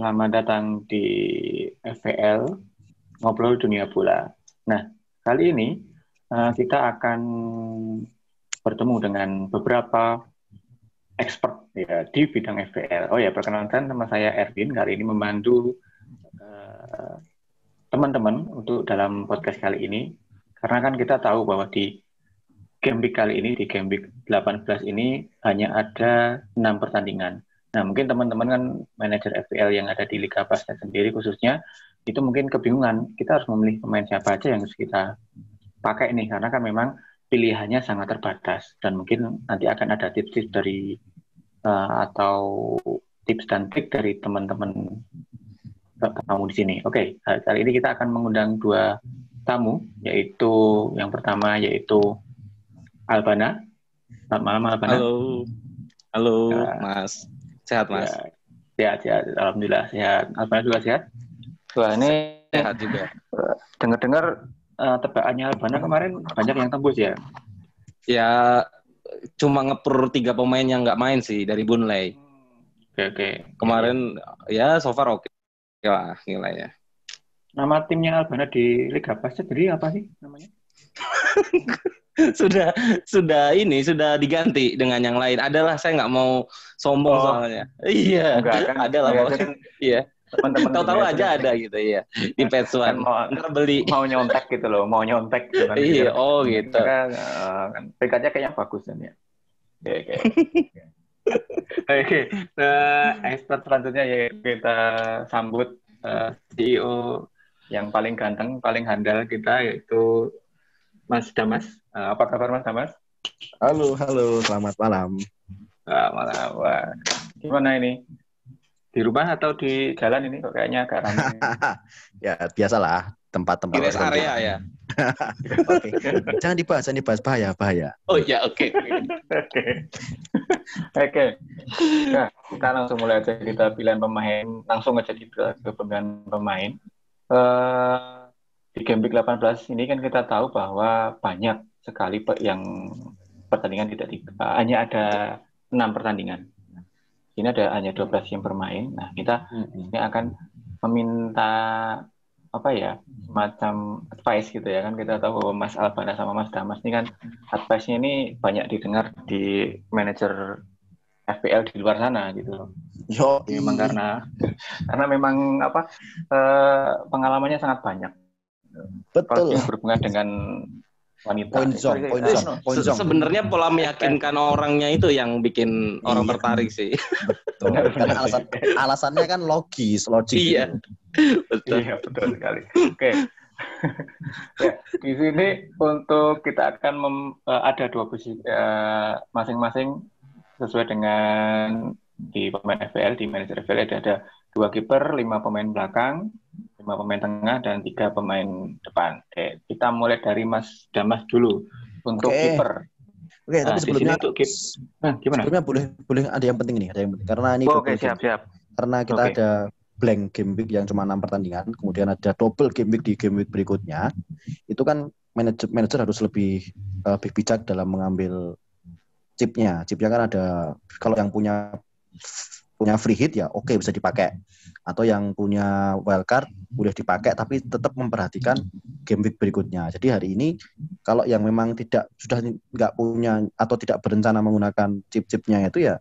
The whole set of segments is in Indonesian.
selamat datang di FVL Ngobrol Dunia Bola. Nah, kali ini kita akan bertemu dengan beberapa expert ya di bidang FVL. Oh ya, perkenalkan nama saya Erwin. Kali ini membantu teman-teman untuk dalam podcast kali ini. Karena kan kita tahu bahwa di Game Week kali ini, di Game Week 18 ini hanya ada 6 pertandingan. Nah, mungkin teman-teman kan manajer FPL yang ada di Liga Basket sendiri khususnya, itu mungkin kebingungan. Kita harus memilih pemain siapa aja yang harus kita pakai nih, karena kan memang pilihannya sangat terbatas. Dan mungkin nanti akan ada tips-tips dari atau tips dan trik dari teman-teman tamu di sini. Oke, kali ini kita akan mengundang 2 tamu, yaitu yang pertama yaitu Albana. Selamat malam, Albana. Halo, Mas. Sehat, Mas? Ya, sehat. Alhamdulillah sehat. Albana juga sehat? Wah, ini sehat juga. Dengar-dengar tebakannya Albana kemarin banyak yang tembus ya? Ya, cuma ngepur 3 pemain yang nggak main sih dari Burnley. Oke. Kemarin ya so far oke lah nilainya. Nama timnya Albana di Liga Basket jadi apa sih namanya? sudah diganti dengan yang lain. Adalah saya nggak mau sombong soalnya. Iya. Enggak kan? Adalah Kan, iya. Teman-teman tahu-tahu aja ada gitu ya. Di Pets One. Ntar beli mau nyontek gitu loh, mau nyontek gitu kan. Iya, gitu. Kan PK-nya kayaknya bagus kan ya. Oke. Expert selanjutnya ya kita sambut CEO yang paling ganteng, paling handal kita yaitu Mas Damas. Apa kabar Mas Damas? Halo, selamat malam. Malam. Wah. Gimana ini? Di rumah atau di jalan ini kok kayaknya agak ramai? Ya, biasalah tempat-tempat. Di rest area ya. Oke. Jangan dibahas, bahaya. Oh iya, oke. Oke. Nah, kita langsung mulai aja, kita pilihan pemain, langsung aja ke pemilihan pemain. Di Game Week 18 ini kan kita tahu bahwa banyak sekali yang pertandingan hanya ada 6 pertandingan. Ini ada hanya 12 yang bermain. Nah, kita ini akan meminta semacam advice gitu ya kan. Kita tahu bahwa Mas Albana sama Mas Damas ini kan advice-nya ini banyak didengar di manajer FPL di luar sana gitu. Memang karena memang pengalamannya sangat banyak. Betul. Yang berhubungan dengan wanita. Point zone. Sebenarnya pola meyakinkan orangnya itu yang bikin orang tertarik sih. Betul. Karena alasannya kan logik. Iya. Betul. Iya, betul sekali. Oke. Ya, di sini untuk kita akan ada 2 posisi masing-masing sesuai dengan di pemain FPL, di manajer FPL ada 2 kiper, 5 pemain belakang, 5 pemain tengah, dan 3 pemain depan. Oke, kita mulai dari Mas Damas dulu untuk kiper. Oke, tapi sebelumnya gimana? Sebelumnya boleh ada yang penting nih, karena ini siap. Karena kita ada blank game week yang cuma 6 pertandingan, kemudian ada double game week di game week berikutnya. Itu kan manajer harus lebih bijak dalam mengambil chipnya. Chipnya kan ada, kalau yang punya free hit ya oke, bisa dipakai, atau yang punya wildcard boleh dipakai tapi tetap memperhatikan game week berikutnya. Jadi hari ini kalau yang memang sudah nggak punya atau tidak berencana menggunakan chip-chipnya itu ya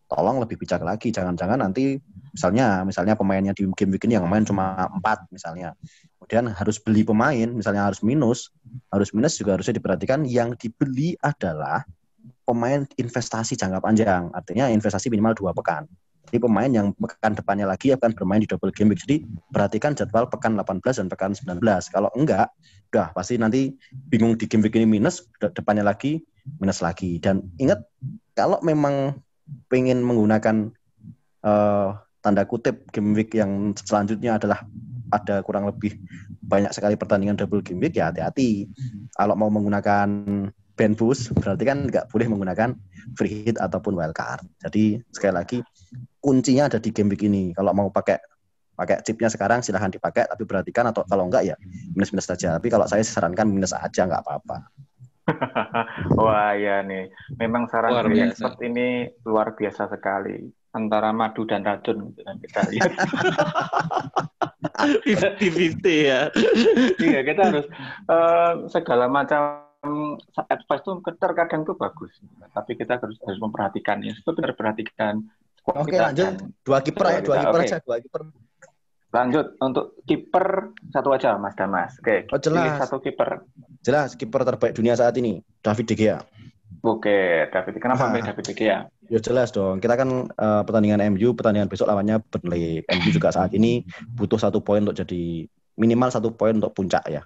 tolong lebih bijak lagi. Jangan-jangan nanti misalnya pemainnya di game week ini yang main cuma 4 misalnya, kemudian harus beli pemain, misalnya harus minus juga harusnya diperhatikan. Yang dibeli adalah pemain investasi jangka panjang, artinya investasi minimal 2 pekan. Jadi pemain yang pekan depannya lagi akan bermain di double game week. Jadi perhatikan jadwal pekan 18 dan pekan 19. Kalau enggak, udah pasti nanti bingung di game week ini minus, depannya lagi minus lagi. Dan ingat, kalau memang pengen menggunakan tanda kutip game week yang selanjutnya adalah ada kurang lebih banyak sekali pertandingan double game week, ya hati-hati. Kalau mau menggunakan ban boost, berarti kan nggak boleh menggunakan free hit ataupun wildcard. Jadi sekali lagi, kuncinya ada di game week ini. Kalau mau pakai chipnya sekarang silahkan dipakai, tapi perhatikan, atau kalau enggak ya minus-minus saja. Tapi kalau saya sarankan minus aja, nggak apa-apa. Wah ya nih, memang saran dari expert ini luar biasa sekali. antara madu dan racun gitu kan kita lihat. 50-50 ya. Iya, kita harus segala macam advice itu terkadang tuh bagus, tapi kita harus memperhatikan ya, benar perhatikan squad Oke, kita lanjut. dan Dua kiper ya, dua kita. kiper Oke. aja, dua kiper. Lanjut untuk kiper satu aja Mas Damas. Oke, Oh, jelas. pilih satu kiper. Jelas kiper terbaik dunia saat ini, David De Gea. Oke, David. Kenapa milih David De Gea? Ya jelas dong. Kita kan pertandingan MU, pertandingan besok lawannya Burnley. MU juga saat ini butuh 1 poin untuk jadi minimal 1 poin untuk puncak ya.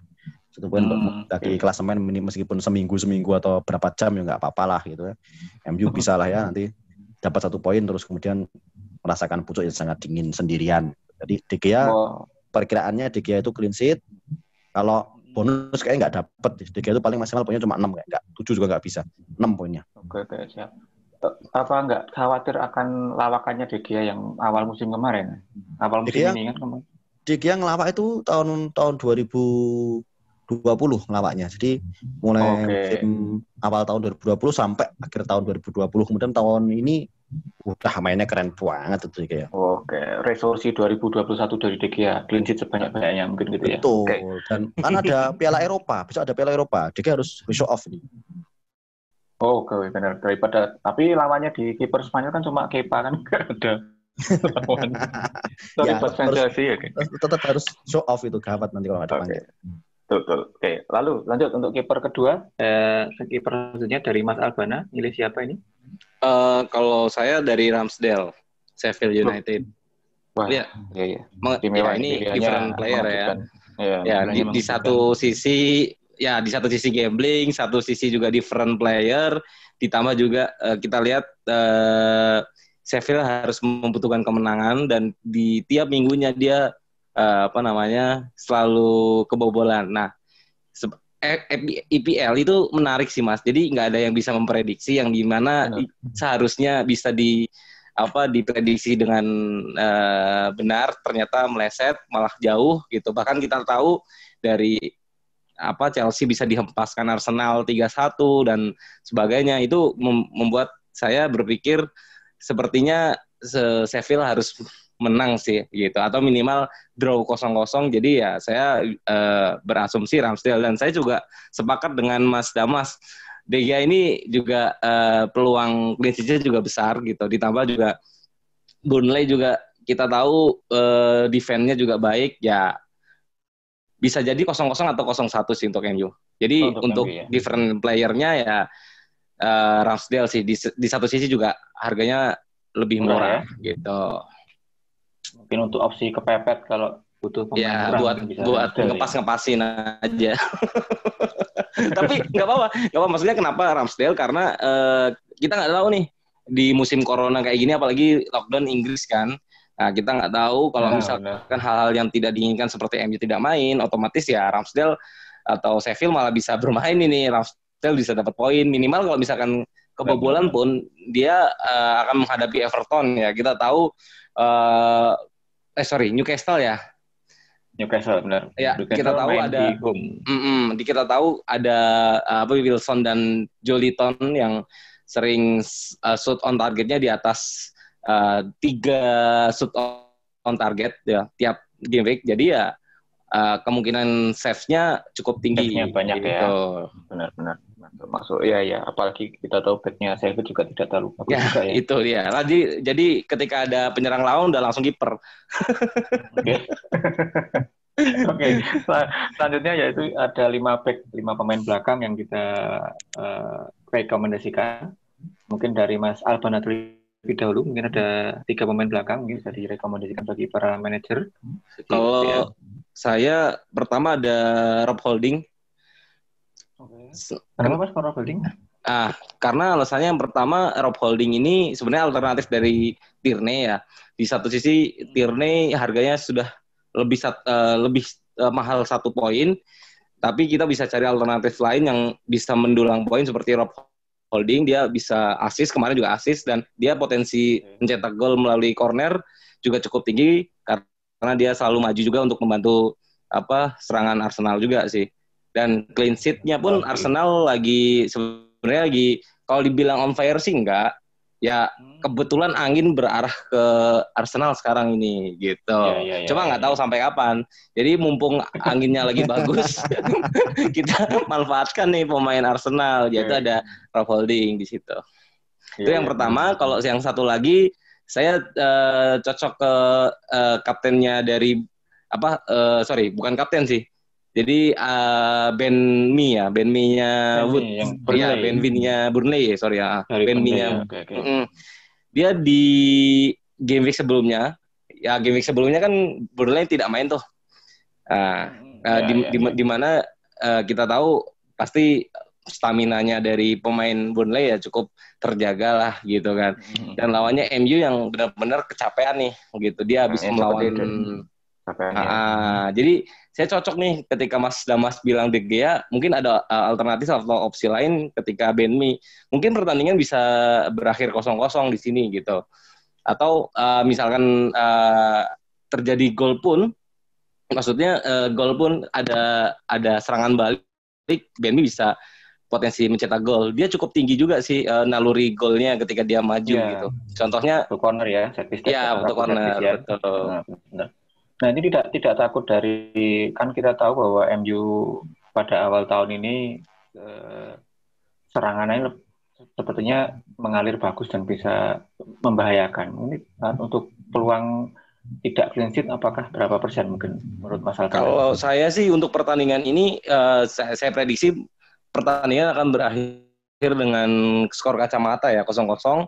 1 poin untuk mendaki klasemen meskipun seminggu atau berapa jam ya nggak apa-apa lah gitu ya. MU bisa lah ya nanti dapat 1 poin terus kemudian merasakan pucuk yang sangat dingin sendirian. Jadi De Gea perkiraannya De Gea itu clean sheet. Kalau bonus kayaknya nggak dapet. De Gea itu paling maksimal poinnya cuma 6 nggak 7 juga nggak bisa. 6 poinnya. Oke, siap. Apa nggak khawatir akan lawakannya De Gea yang awal musim kemarin? Awal musim ini kan kemarin. De Gea ngelawak itu tahun 2020 ngelawaknya. Jadi mulai musim awal tahun 2020 sampai akhir tahun 2020. Kemudian tahun ini udah mainnya keren banget itu De Gea. Oke, resolusi 2021 dari De Gea, clean sheet sebanyak-banyaknya mungkin gitu ya. Betul. Dan kan ada Piala Eropa, besok ada Piala Eropa. De Gea harus show off ini. Oke, benar. Daripada tapi lawannya di kiper Spanyol kan cuma Kepa kan nggak ada lawan. Sorry buat Chelsea. Tetap harus show off itu gawat nanti kalau ada panggil. Betul. Oke, lalu lanjut untuk kiper kedua. Kiper selanjutnya dari Mas Albana, milih siapa ini? Kalau saya dari Ramsdale, Sheffield United. Wah, iya. Ya, ini different player ya. Ya, di satu sisi gambling, satu sisi juga different player, ditambah juga kita lihat Sheffield harus membutuhkan kemenangan dan di tiap minggunya dia selalu kebobolan. Nah, IPL itu menarik sih Mas. Jadi nggak ada yang bisa memprediksi yang dimana seharusnya bisa diprediksi dengan benar, ternyata meleset malah jauh gitu. Bahkan kita tahu dari Chelsea bisa dihempaskan Arsenal 3-1 dan sebagainya. Itu membuat saya berpikir sepertinya Sheffield harus menang sih gitu atau minimal draw 0-0. Jadi ya saya berasumsi Ramsdale dan saya juga sepakat dengan Mas Damas. De Gea ini juga peluang clean sheet-nya juga besar gitu. Ditambah juga Burnley juga kita tahu defense-nya juga baik ya. Bisa jadi 0-0 atau 0-1 sih untuk MU. Jadi untuk different player-nya ya Ramsdale sih di satu sisi juga harganya lebih murah ya? Gitu. Mungkin untuk opsi kepepet kalau butuh pemain buat ngepas-ngepasin aja. Tapi nggak apa-apa. Maksudnya kenapa Ramsdale? Karena kita nggak tahu nih di musim corona kayak gini, apalagi lockdown Inggris kan. Nah, kita nggak tahu kalau misalkan hal-hal yang tidak diinginkan seperti MU tidak main, otomatis ya Ramsdale atau Sheffield malah bisa bermain ini. Ramsdale bisa dapat poin minimal kalau misalkan kebobolan pun dia akan menghadapi Everton ya. Kita tahu Newcastle ya. Newcastle benar. Ya, kita tahu ada kita tahu ada Wilson dan Joelinton yang sering shoot on targetnya di atas 3 shoot on target ya tiap game week. Jadi ya kemungkinan save-nya cukup tinggi. Save-nya banyak gitu. Ya. Benar. Masuk ya. Apalagi kita tahu back-nya Sheffield juga tidak terlalu bagus juga ya. Itu dia. Jadi ketika ada penyerang lawan udah langsung kiper. Oke. Selanjutnya yaitu ada 5 pemain belakang yang kita rekomendasikan. Mungkin dari Mas Albana terlebih dahulu, mungkin ada 3 pemain belakang mungkin bisa direkomendasikan bagi para manajer. Kalau saya pertama ada Rob Holding. Kenapa Mas Rob Holding? Karena alasannya yang pertama Rob Holding ini sebenarnya alternatif dari Tierney ya. Di satu sisi Tierney harganya sudah lebih mahal 1 poin, tapi kita bisa cari alternatif lain yang bisa mendulang poin seperti Rob Holding. Dia bisa assist, kemarin juga assist, dan dia potensi mencetak gol melalui corner juga cukup tinggi karena dia selalu maju juga untuk membantu serangan Arsenal juga sih. Dan clean sheet-nya pun Arsenal sebenarnya lagi kalau dibilang on fire sih enggak, Ya kebetulan angin berarah ke Arsenal sekarang ini gitu. Cuma nggak tahu sampai kapan. Jadi mumpung anginnya lagi bagus, kita manfaatkan nih pemain Arsenal. Yaitu ada Rob Holding di situ. Itu yang pertama. Kalau yang satu lagi, saya cocok ke kaptennya dari bukan kapten sih. Jadi Ben Mee Burnley, sorry ya. Ben Mee-nya. Dia di game week sebelumnya kan Burnley tidak main tuh. Di mana kita tahu pasti staminanya dari pemain Burnley ya cukup terjaga lah gitu kan. Dan lawannya MU yang benar-benar kecapean nih gitu. Dia habis melawan jadi saya cocok nih ketika Mas Damas bilang De Gea, mungkin ada alternatif atau opsi lain ketika Ben Mee. Mungkin pertandingan bisa berakhir 0-0 di sini gitu. Atau misalkan terjadi gol pun, maksudnya gol pun ada serangan balik, Ben Mee bisa potensi mencetak gol. Dia cukup tinggi juga sih naluri golnya ketika dia maju gitu. Contohnya untuk corner ya, set piece. Ya, untuk corner, betul. Nah, ini tidak takut dari, kan kita tahu bahwa MU pada awal tahun ini serangannya sepertinya mengalir bagus dan bisa membahayakan. Ini untuk peluang tidak clean sheet apakah berapa persen mungkin menurut Mas Alta? Kalau saya sih untuk pertandingan ini saya prediksi pertandingan akan berakhir dengan skor kacamata ya 0-0.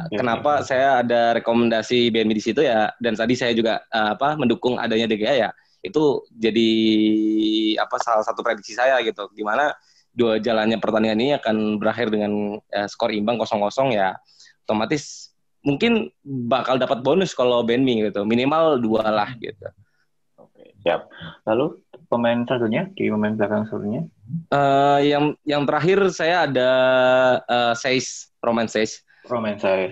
Kenapa saya ada rekomendasi BMI di situ ya, dan tadi saya juga mendukung adanya De Gea ya. Itu jadi salah satu prediksi saya gitu. Gimana dua jalannya pertandingan ini akan berakhir dengan skor imbang 0-0 ya. Otomatis mungkin bakal dapat bonus kalau BMI gitu. Minimal 2 lah gitu. Oke, siap. Lalu pemain selanjutnya di pemain belakang selanjutnya? Yang terakhir saya ada Romain Saiss.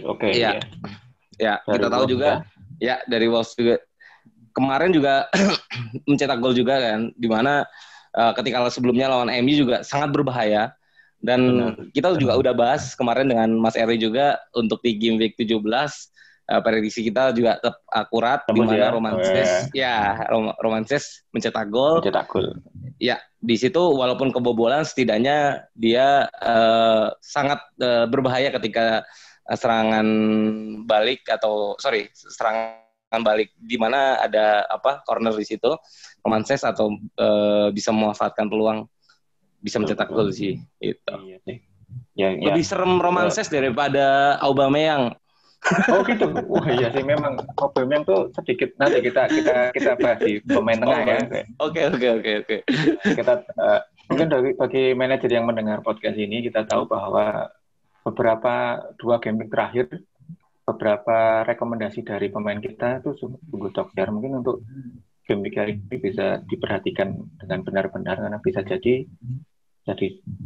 Oke. Ya, kita tahu juga ya dari Wolves juga kemarin juga mencetak gol juga kan, di mana ketika sebelumnya lawan MU juga sangat berbahaya. Dan kita juga udah bahas kemarin dengan Mas Eri juga untuk di game week 17 prediksi kita juga tetap akurat di mana Romain Saiss mencetak gol. Ya, di situ walaupun kebobolan setidaknya dia sangat berbahaya ketika serangan balik di mana ada corner di situ. Romain Saiss atau bisa memanfaatkan peluang bisa mencetak gol sih itu. Lebih serem Romain Saiss daripada Aubameyang. Oh gitu. Wah iya sih memang Aubameyang tuh sedikit nanti kita bahas di pemain tengah ya. Oke. Kita mungkin bagi manajer yang mendengar podcast ini kita tahu bahwa beberapa 2 game terakhir beberapa rekomendasi dari pemain kita itu sungguh tokcer. Mungkin untuk game kali ini bisa diperhatikan dengan benar-benar karena bisa jadi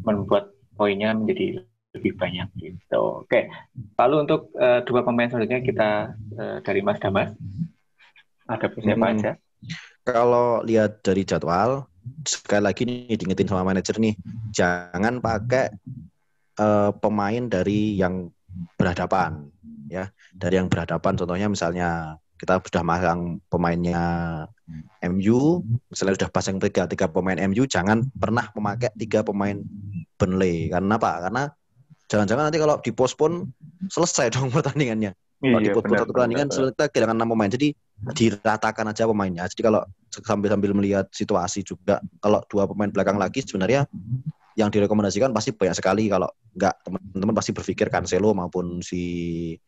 membuat poinnya menjadi lebih banyak gitu. Oke. Lalu untuk 2 pemain selanjutnya kita dari Mas Damas. Ada siapa aja? Kalau lihat dari jadwal, sekali lagi nih diingetin sama manajer nih, jangan pakai pemain dari yang berhadapan ya. Dari yang berhadapan contohnya misalnya kita sudah masang pemainnya MU, misalnya sudah pasang 3 pemain MU, jangan pernah memakai 3 pemain Burnley. Karena apa? Karena jangan-jangan nanti kalau dipospon selesai dong pertandingannya. Kalau dipospon satu pertandingan kita kehilangan 6 pemain. Jadi diratakan aja pemainnya. Jadi kalau sambil melihat situasi juga, kalau 2 pemain belakang lagi sebenarnya yang direkomendasikan pasti banyak sekali. Kalau enggak, teman-teman pasti berpikir Cancelo maupun si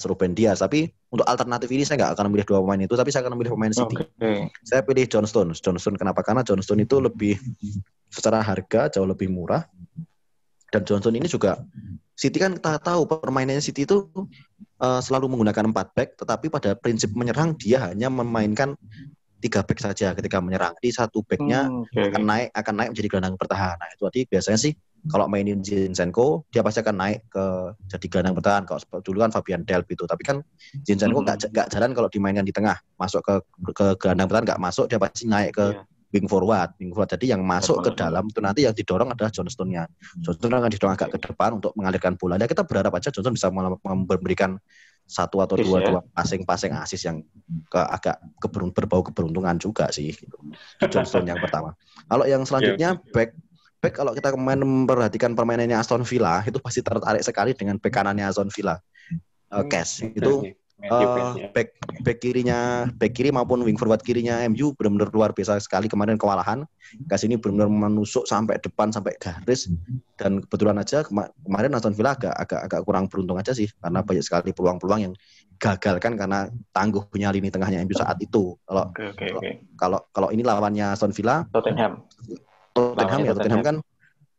Ruben Dias. Tapi untuk alternatif ini saya nggak akan memilih 2 pemain itu, tapi saya akan memilih pemain City. Saya pilih John Stones. Kenapa? Karena John Stones itu lebih secara harga jauh lebih murah. Dan John Stones ini juga City kan kita tahu permainannya City itu selalu menggunakan 4 back, tetapi pada prinsip menyerang dia hanya memainkan 3 back saja ketika menyerang. Jadi 1 backnya akan naik menjadi gelandang bertahan. Nah, itu tadi biasanya sih kalau mainin Zinchenko dia pasti akan naik ke jadi gelandang bertahan. Kalau dulu kan Fabian Delph itu, tapi kan Zinchenko nggak jalan kalau dimainkan di tengah, masuk ke gelandang bertahan nggak masuk, dia pasti naik ke wing forward. Jadi yang masuk ke dalam itu nanti yang didorong adalah Johnston-nya. Johnston akan didorong agak ke depan untuk mengalirkan bola. Ya kita berharap aja Johnston bisa memberikan satu atau dua passing asis yang agak berbau keberuntungan juga sih. Gitu. Johnston yang pertama. Kalau yang selanjutnya back kalau kita kemarin memperhatikan permainannya Aston Villa itu pasti tertarik sekali dengan back kanannya Aston Villa. Cash itu back kiri maupun wing forward kirinya MU benar-benar luar biasa sekali kemarin kewalahan. Cash ini benar-benar menusuk sampai depan sampai garis dan kebetulan aja kemarin Aston Villa agak kurang beruntung aja sih karena banyak sekali peluang-peluang yang gagalkan karena tangguhnya lini tengahnya MU saat itu. Kalau ini lawannya Aston Villa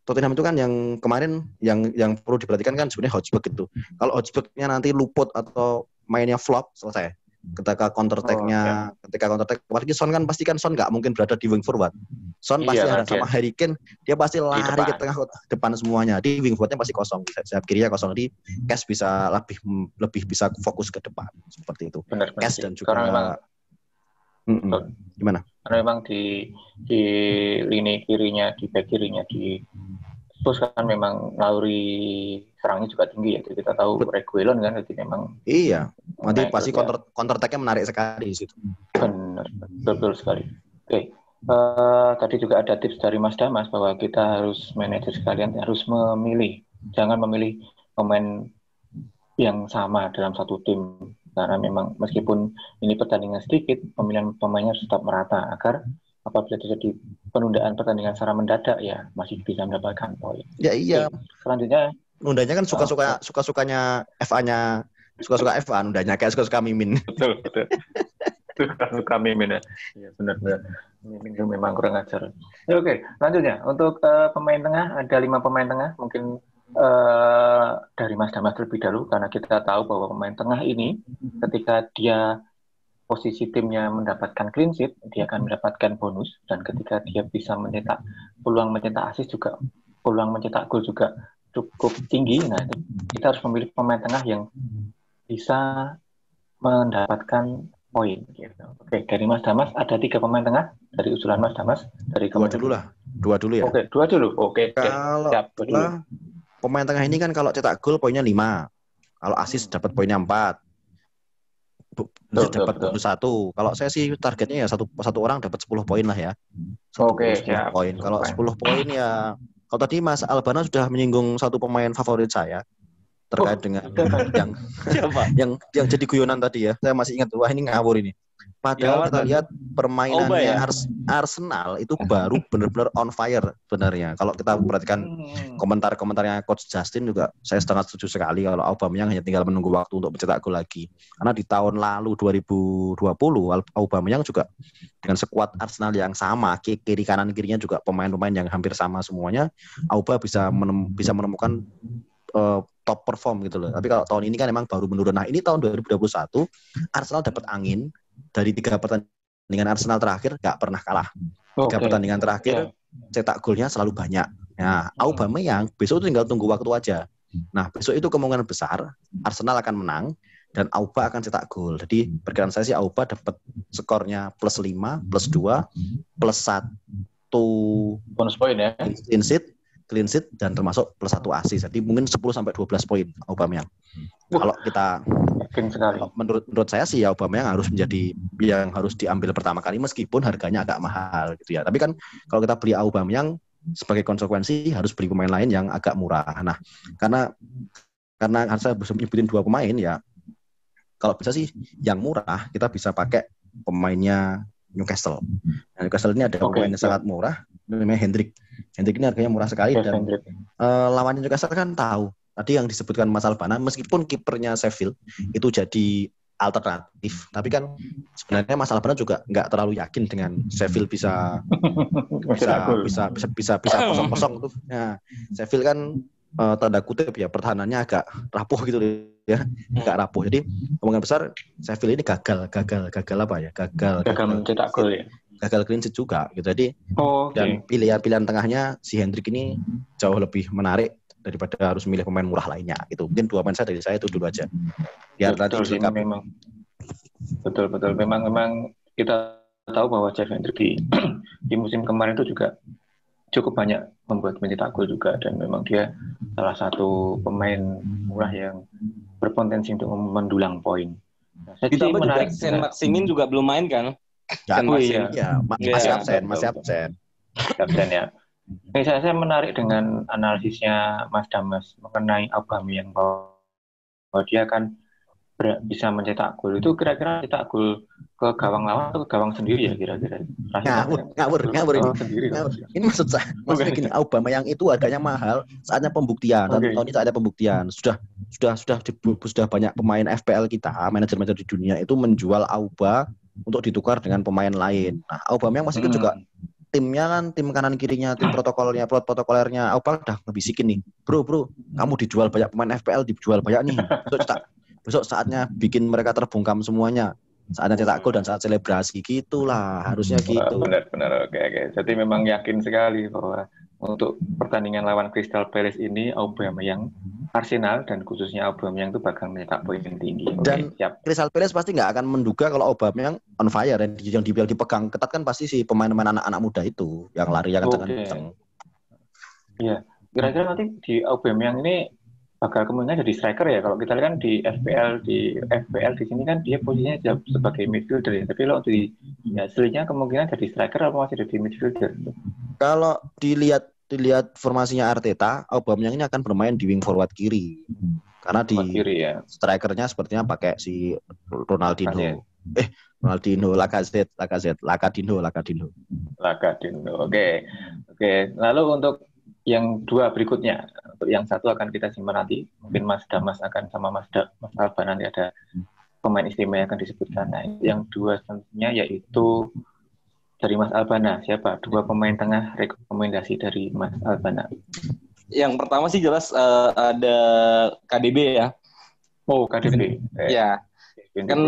Tottenham itu kan yang kemarin yang perlu diperhatikan kan sebenarnya Hojbjerg gitu. Kalau Hojbjerg-nya nanti luput atau mainnya flop selesai. Ketika counter attack apalagi Son nggak mungkin berada di wing forward. Son pasti ada sama Harry Kane, dia pasti lari ke tengah depan semuanya. Di wing forwardnya pasti kosong, sayap kirinya kosong. Jadi Cash bisa lebih bisa fokus ke depan seperti itu. Cash dan juga gimana? Karena memang di lini kirinya, di back kirinya di Spurs kan memang naluri serangnya juga tinggi ya. Jadi kita tahu Reguilon kan jadi memang nanti pasti counter attack-nya menarik sekali di situ. Benar, betul sekali. Oke. Tadi juga ada tips dari Mas Damas bahwa kita harus manajer sekalian harus memilih, jangan memilih pemain yang sama dalam satu tim karena memang meskipun ini pertandingan sedikit, pemilihan pemainnya harus tetap merata agar apabila terjadi penundaan pertandingan secara mendadak ya masih bisa mendapatkan poin. Ya iya. Oke. Selanjutnya nundanya kan suka-sukanya FA-nya, suka-suka FA nundanya kayak suka-suka Mimin. Betul. Suka Mimin ya. Iya benar. Mimin itu memang kurang ajar. Ya, oke, selanjutnya untuk pemain tengah ada 5 pemain tengah mungkin dari Mas Damas terlebih dahulu karena kita tahu bahwa pemain tengah ini ketika dia posisi timnya mendapatkan clean sheet, dia akan mendapatkan bonus dan ketika dia bisa peluang mencetak assist juga, peluang mencetak gol juga cukup tinggi. Nah, kita harus memilih pemain tengah yang bisa mendapatkan poin. Gitu. Oke, dari Mas Damas ada 3 pemain tengah dari usulan Mas Damas dari dua dulu ya. Oke, 2 dulu. Oke. Kalau pemain tengah ini kan kalau cetak gol poinnya 5, kalau assist dapat poinnya 4. Dapat bonus 1. Kalau saya sih targetnya ya satu orang dapat 10 poin lah ya. 10 poin. Kalau 10 poin ya. Kalau tadi Mas Albana sudah menyinggung satu pemain favorit saya terkait dengan yang jadi guyonan tadi ya. Saya masih ingat, wah ini ngawur ini. Padahal kita lihat permainannya Arsenal itu baru benar-benar on fire sebenarnya. Kalau kita perhatikan komentar-komentarnya Coach Justin juga saya sangat setuju sekali kalau Aubameyang hanya tinggal menunggu waktu untuk mencetak gol lagi. Karena di tahun lalu 2020 Aubameyang juga dengan sekuat Arsenal yang sama, kiri kanan kirinya juga pemain-pemain yang hampir sama semuanya, Auba bisa menemukan top perform gitu loh. Tapi kalau tahun ini kan emang baru menurun. Nah, ini tahun 2021 Arsenal dapat angin. Dari 3 pertandingan Arsenal terakhir gak pernah kalah. 3 pertandingan terakhir cetak golnya selalu banyak. Nah, Aubameyang besok itu tinggal tunggu waktu aja. Nah, besok itu kemungkinan besar Arsenal akan menang dan Auba akan cetak gol. Jadi perkiraan saya sih Auba dapat skornya +5, +2, +1 bonus poin ya. Clean sheet dan termasuk +1 assist. Jadi mungkin 10-12 poin Aubameyang. Kalau kita menurut saya sih Aubameyang harus menjadi yang harus diambil pertama kali meskipun harganya agak mahal gitu ya. Tapi kan kalau kita beli Aubameyang sebagai konsekuensi harus beli pemain lain yang agak murah. Nah, karena saya bisa nyebutin 2 pemain ya. Kalau bisa sih yang murah kita bisa pakai pemainnya Newcastle. Nah, Newcastle ini ada pemain yang sangat murah namanya Hendrik. Hendrik ini harganya murah sekali dan lawannya Newcastle kan tahu. Tadi yang disebutkan Mas Albana, meskipun kipernya Sheffield itu jadi alternatif, tapi kan sebenarnya Mas Albana juga nggak terlalu yakin dengan Sheffield bisa kosong-kosong tuh. Nah, Sheffield kan tanda kutip ya pertahanannya agak rapuh gitu ya, agak rapuh. Jadi kemungkinan besar Sheffield ini gagal apa ya? Gagal mencetak gol ya. Gagal clean sheet juga gitu. Jadi dan pilihan tengahnya si Hendrik ini jauh lebih menarik daripada harus milih pemain murah lainnya gitu. Mungkin 2 pemain saya dari saya itu dulu aja. Biar betul sih, memang betul memang kita tahu bahwa Jeff Hendrick di di musim kemarin itu juga cukup banyak mencetak gol juga, dan memang dia salah satu pemain murah yang berpotensi untuk mendulang poin. Nah, saya sih Ditambah juga menarik Saint Maximin juga belum main kan? Saint Maximin. Masih Iya. absen. Kapten ya. Ini saya menarik dengan analisisnya Mas Damas mengenai Aubameyang bahwa dia kan bisa mencetak gol. Itu kira-kira cetak gol ke gawang lawan atau ke gawang sendiri ya kira-kira? Ngawur ini. Sendiri. Ini maksudnya gini, Aubameyang itu harganya mahal, saatnya pembuktian. Dan tahun ini saatnya pembuktian. Sudah banyak pemain FPL kita, manajer-manajer di dunia itu menjual Auba untuk ditukar dengan pemain lain. Nah, Aubameyang masih juga timnya kan, tim kanan kirinya, tim protokolernya Auba udah ngebisikin nih, bro, kamu dijual banyak pemain FPL, dijual banyak nih. Besok saatnya bikin mereka terbungkam semuanya. Saatnya cetak gol dan saat selebrasi gitulah, harusnya gitu. Benar. Oke. Jadi memang yakin sekali bahwa untuk pertandingan lawan Crystal Palace ini Aubameyang, Arsenal dan khususnya Aubameyang itu bakal mencetak poin tinggi. Dan siap. Crystal Palace pasti nggak akan menduga kalau Aubameyang on fire, dan yang dipegang ketat kan pasti si pemain-pemain anak-anak muda itu yang lari yang kencang. Iya, kira-kira nanti di Aubameyang ini bakal kemungkinan jadi striker ya. Kalau kita lihat kan di FPL di sini kan dia posisinya sebagai midfielder ya. Tapi kalau di aslinya kemungkinan jadi striker atau masih jadi midfielder? Kalau dilihat formasinya Arteta, Aubameyang ini akan bermain di wing forward kiri. Karena di strikernya sepertinya pakai si Ronaldinho. Lacazette. Oke. Lalu untuk yang dua berikutnya, untuk yang satu akan kita simpan nanti. Mungkin Mas Damas akan sama Mas Alba nanti ada pemain istimewa yang akan disebutkan. Nah, yang dua tentunya yaitu dari Mas Albana. Siapa? Dua pemain tengah rekomendasi dari Mas Albana. Yang pertama sih jelas ada KDB ya. Oh, KDB. Ya. Kan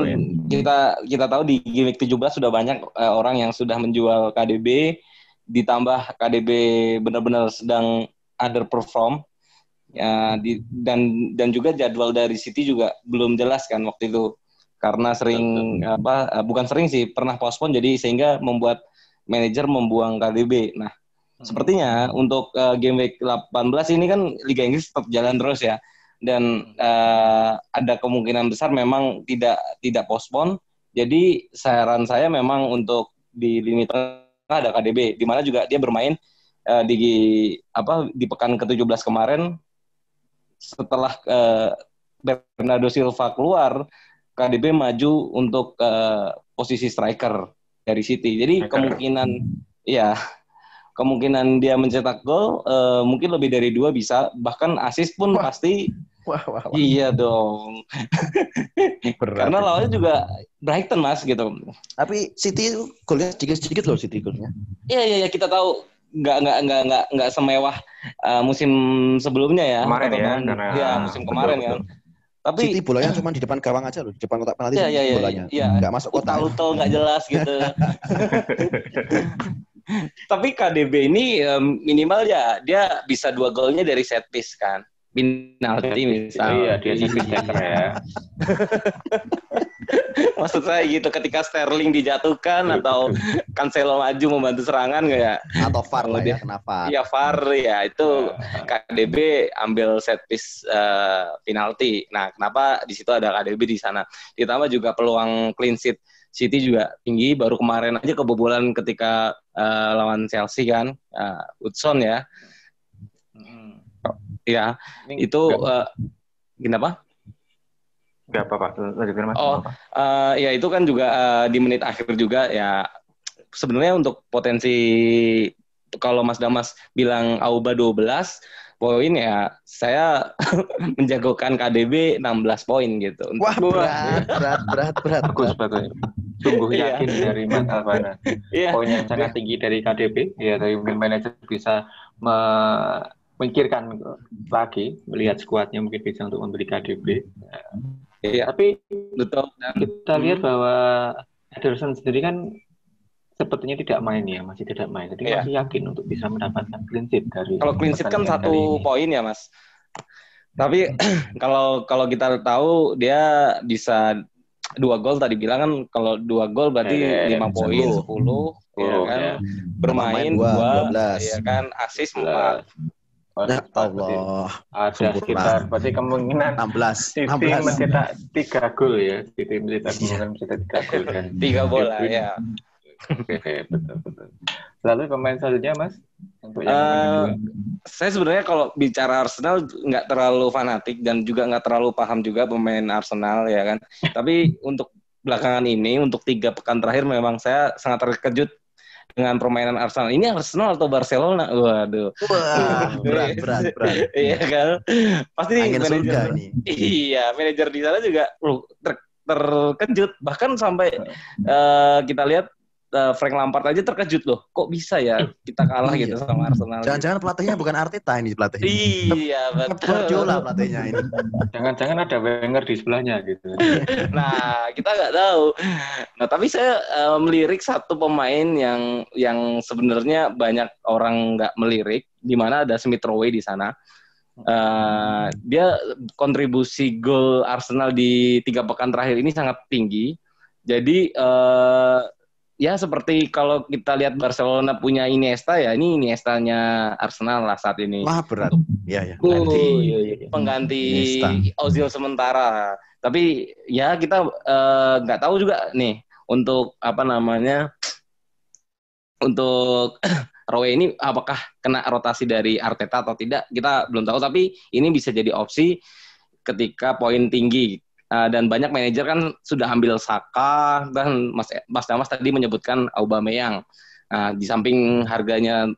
kita tahu di Gimik 17 sudah banyak orang yang sudah menjual KDB, ditambah KDB benar-benar sedang underperform. Ya, dan juga jadwal dari City juga belum jelas kan waktu itu. Karena bukan sering sih, pernah postpone, jadi sehingga membuat manajer membuang KDB. Nah, sepertinya untuk game week 18 ini kan Liga Inggris tetap jalan terus ya. Dan ada kemungkinan besar memang tidak postpone. Jadi saran saya memang untuk di lini tengah ada KDB, di mana juga dia bermain di pekan ke-17 kemarin setelah Bernardo Silva keluar, KDB maju untuk posisi striker dari City. Jadi kemungkinan dia mencetak gol mungkin lebih dari 2 bisa, bahkan assist pun pasti. Wah. Iya dong. Karena lawannya juga Brighton Mas gitu. Tapi City golnya sedikit loh, City golnya. Iya kita tahu nggak semewah musim sebelumnya ya. Kemarin ya, musim kemarin kan. Tapi City bolanya cuma di depan gawang aja loh, di depan kotak penalti bolanya. Iya. Nggak masuk kotak. Utal nggak jelas gitu. Tapi KDB ini minimal ya dia bisa 2 golnya dari set piece kan. Penalti misalnya. Iya, dia set piece ya. Maksud saya gitu, ketika Sterling dijatuhkan atau Cancelo maju membantu serangan nggak ya? Atau VAR lah ya, kena VAR. Iya VAR ya, itu KDB ambil set piece penalti. Nah, kenapa di situ ada KDB di sana? Ditambah juga peluang clean sheet City juga tinggi. Baru kemarin aja kebobolan ketika lawan Chelsea kan, Hudson ya. Ya, itu kenapa? Gak apa-apa, lanjutkan Mas. Ya itu kan juga di menit akhir juga ya. Sebenarnya untuk potensi, kalau Mas Damas bilang Auba 12 poin ya, saya menjagokan KDB 16 poin gitu. Wah, berat. Bagus. Sungguh yakin dari Mas Albana. Poin yang sangat tinggi dari KDB. Ya, dari mungkin manajer bisa memikirkan lagi, melihat skuadnya mungkin bisa untuk membeli KDB. Iya. Tapi betul, kita lihat bahwa Ederson sendiri kan sepertinya tidak main ya, masih tidak main. Jadi masih yakin untuk bisa mendapatkan clean sheet dari. Kalau clean sheet kan 1 poin ya Mas. Tapi kalau kita tahu dia bisa 2 gol tadi bilang kan, kalau 2 gol berarti 5 poin 10 ya kan. Ya. Bermain 2 ya kan, asis 4. Ya Allah. Ada Sempurna. sekitar berarti kemungkinan 16. City mencetak 3 gol ya. City mencetak 3 gol kan. 3 bola ya. Oke, betul. Lalu pemain selanjutnya Mas untuk yang pemain kedua. Saya sebenarnya kalau bicara Arsenal nggak terlalu fanatik dan juga nggak terlalu paham juga pemain Arsenal ya kan. Tapi untuk belakangan ini, untuk 3 pekan terakhir memang saya sangat terkejut dengan permainan Arsenal. Ini Arsenal atau Barcelona? Waduh. Wah, berat. Iya kan. Pasti angin manajer surga ini. Iya, manajer di sana juga terkejut. Bahkan sampai kita lihat Frank Lampard aja terkejut loh. Kok bisa ya kita kalah gitu sama Arsenal? Jangan-jangan pelatihnya bukan Arteta ini pelatihnya. Iya, betul. Guardiola pelatihnya ini. Jangan-jangan ada Wenger di sebelahnya gitu. Nah, kita nggak tahu. Nah, tapi saya melirik satu pemain yang sebenarnya banyak orang nggak melirik, di mana ada Smith Rowe di sana. Dia kontribusi gol Arsenal di 3 pekan terakhir ini sangat tinggi. Jadi ya seperti kalau kita lihat Barcelona punya Iniesta, ya ini Iniestanya Arsenal lah saat ini. Wah, berat. Iya. Pengganti Ozil sementara. Tapi ya kita nggak tahu juga nih untuk untuk Rowe ini apakah kena rotasi dari Arteta atau tidak, kita belum tahu. Tapi ini bisa jadi opsi ketika poin tinggi. Dan banyak manajer kan sudah ambil Saka, dan Mas Damas tadi menyebutkan Aubameyang. Di samping harganya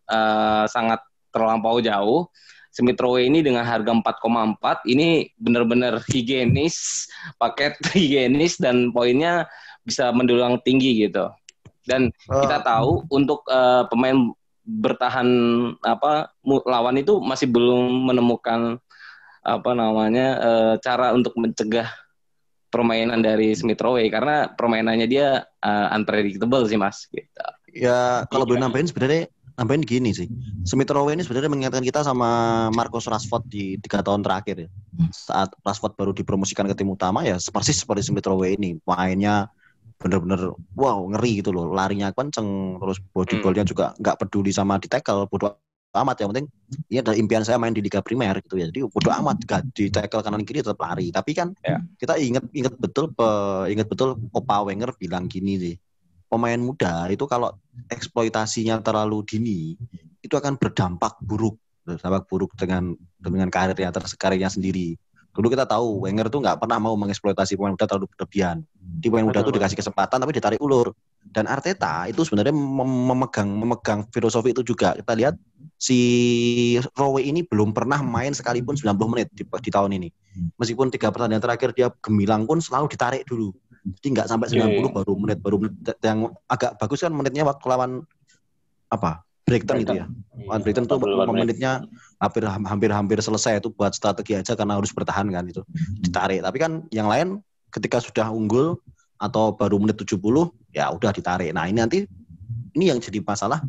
sangat terlampau jauh, Smith Rowe ini dengan harga 4,4 ini benar-benar higienis, paket higienis, dan poinnya bisa mendulang tinggi gitu. Dan kita tahu untuk pemain bertahan lawan itu masih belum menemukan cara untuk mencegah permainan dari Smith Rowe, karena permainannya dia unpredictable sih Mas gitu. Ya kalau boleh nambahin gini sih. Smith Rowe ini sebenarnya mengingatkan kita sama Marcus Rashford di 3 tahun terakhir ya. Saat Rashford baru dipromosikan ke tim utama ya persis seperti Smith Rowe ini. Mainnya bener-bener wow, ngeri gitu loh. Larinya kenceng, terus body ball-nya juga nggak peduli sama di tackle, bodo amat, yang penting ini ada impian saya main di Liga Primer gitu ya. Jadi bodo amat gak di tackle kanan kiri tetap lari. Tapi kan kita ingat betul Opa Wenger bilang gini sih. Pemain muda itu kalau eksploitasinya terlalu dini itu akan berdampak buruk dengan karirnya sendiri. Dulu kita tahu Wenger tuh nggak pernah mau mengeksploitasi pemain muda terlalu berlebihan. Di pemain muda tuh dikasih kesempatan tapi ditarik ulur. Dan Arteta itu sebenarnya memegang filosofi itu juga. Kita lihat si Rowe ini belum pernah main sekalipun 90 menit di tahun ini. Meskipun 3 pertandingan terakhir dia gemilang pun selalu ditarik dulu. Jadi nggak sampai 90 baru menit yang agak bagus kan menitnya waktu lawan Brighton itu ya. Lawan Brighton tuh menitnya hampir selesai itu buat strategi aja karena harus bertahan kan itu. Ditarik. Tapi kan yang lain ketika sudah unggul atau baru menit 70 ya udah ditarik. Nah, ini yang jadi masalah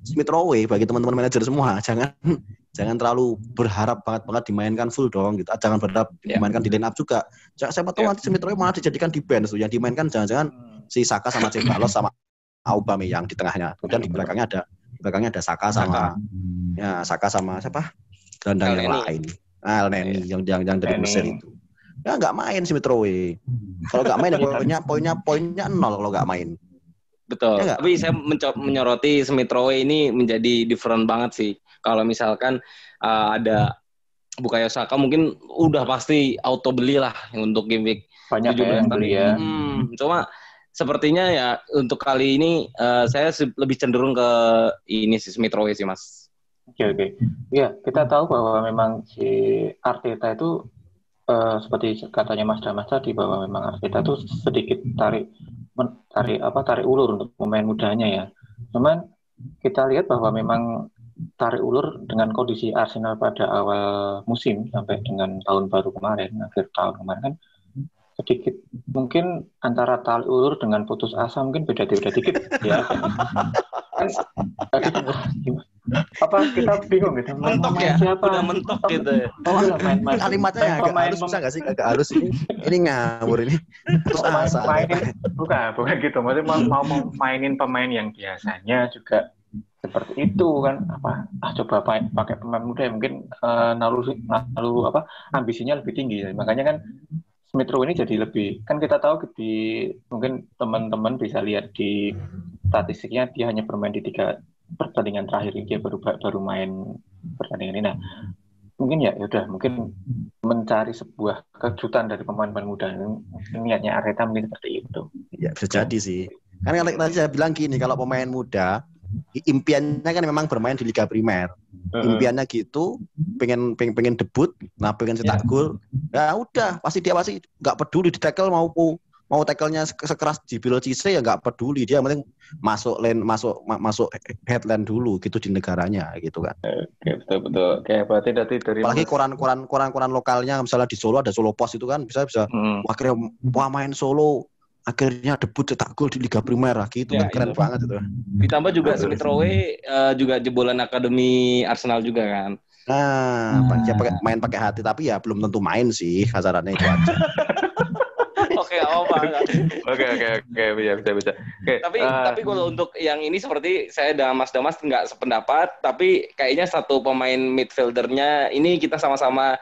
Smith Rowe bagi teman-teman manajer semua. Jangan terlalu berharap banget dimainkan full dong gitu. Jangan berharap dimainkan di line up juga. Siapa tahu nanti Smith Rowe malah dijadikan di bench tuh. Yang dimainkan jangan-jangan si Saka sama Ceballos sama Aubameyang di tengahnya. Kemudian di belakangnya ada Saka sama siapa? Gelandang yang lain. El Neni yang dari Mesir itu. Ya nggak main Smith Rowe. Kalau nggak main poinnya 0 kalau nggak main. Betul. Ya, tapi saya menyoroti Smith Rowe ini menjadi different banget sih. Kalau misalkan ada Bukayo Saka mungkin udah pasti auto beli lah untuk game week 17 yang beli ya. Cuma sepertinya ya untuk kali ini saya lebih cenderung ke ini si Smith Rowe sih Mas. Oke. Ya, kita tahu bahwa memang si Arteta itu seperti katanya Mas Damas tadi bahwa memang Arteta itu sedikit tarik ulur untuk pemain mudanya ya. Cuman kita lihat bahwa memang tarik ulur dengan kondisi Arsenal pada awal musim sampai dengan tahun baru kemarin, akhir tahun kemarin kan sedikit mungkin antara tarik ulur dengan putus asa mungkin beda dikit ya. Kan Apa kita bingung gitu Mentok main ya, siapa? udah mentok gitu ya. Main Kalimatnya yang agak halus bisa nggak sih? Agak halus ini ngawur ini. Terus asa. mainin bukan gitu. Maksudnya mau mainin pemain yang biasanya juga seperti itu kan apa coba pakai pemain muda yang mungkin nalu apa ambisinya lebih tinggi, makanya kan Smith Rowe ini jadi lebih, kan kita tahu di mungkin teman-teman bisa lihat di statistiknya dia hanya bermain di 3 pertandingan terakhir ini, dia baru main pertandingan ini. Nah mungkin ya udah mungkin mencari sebuah kejutan dari pemain-pemain muda, niatnya Arteta mungkin seperti itu Ya bisa jadi sih. Kan tadi saya bilang gini, kalau pemain muda impiannya kan memang bermain di Liga Primer. Impiannya gitu, pengen debut, nah pengen cetak gol. Ya udah, pasti nggak peduli di tackle mau tackle-nya sekeras Jibril Cisse ya nggak peduli, dia penting masuk headline dulu gitu di negaranya gitu kan. Oke, betul. Oke, berarti dari apalagi koran lokalnya misalnya di Solo ada Solo Post itu kan bisa akhirnya main Solo akhirnya debut cetak gol di Liga Primer gitu kan keren banget itu. Ditambah juga Smith Rowe juga jebolan akademi Arsenal juga kan. Dia main pakai hati tapi ya belum tentu main sih kasarannya itu aja. Oke, apa? Oke, bisa. Oke, tapi kalau untuk yang ini seperti saya dengan Mas Damas nggak sependapat, tapi kayaknya satu pemain midfieldernya ini kita sama-sama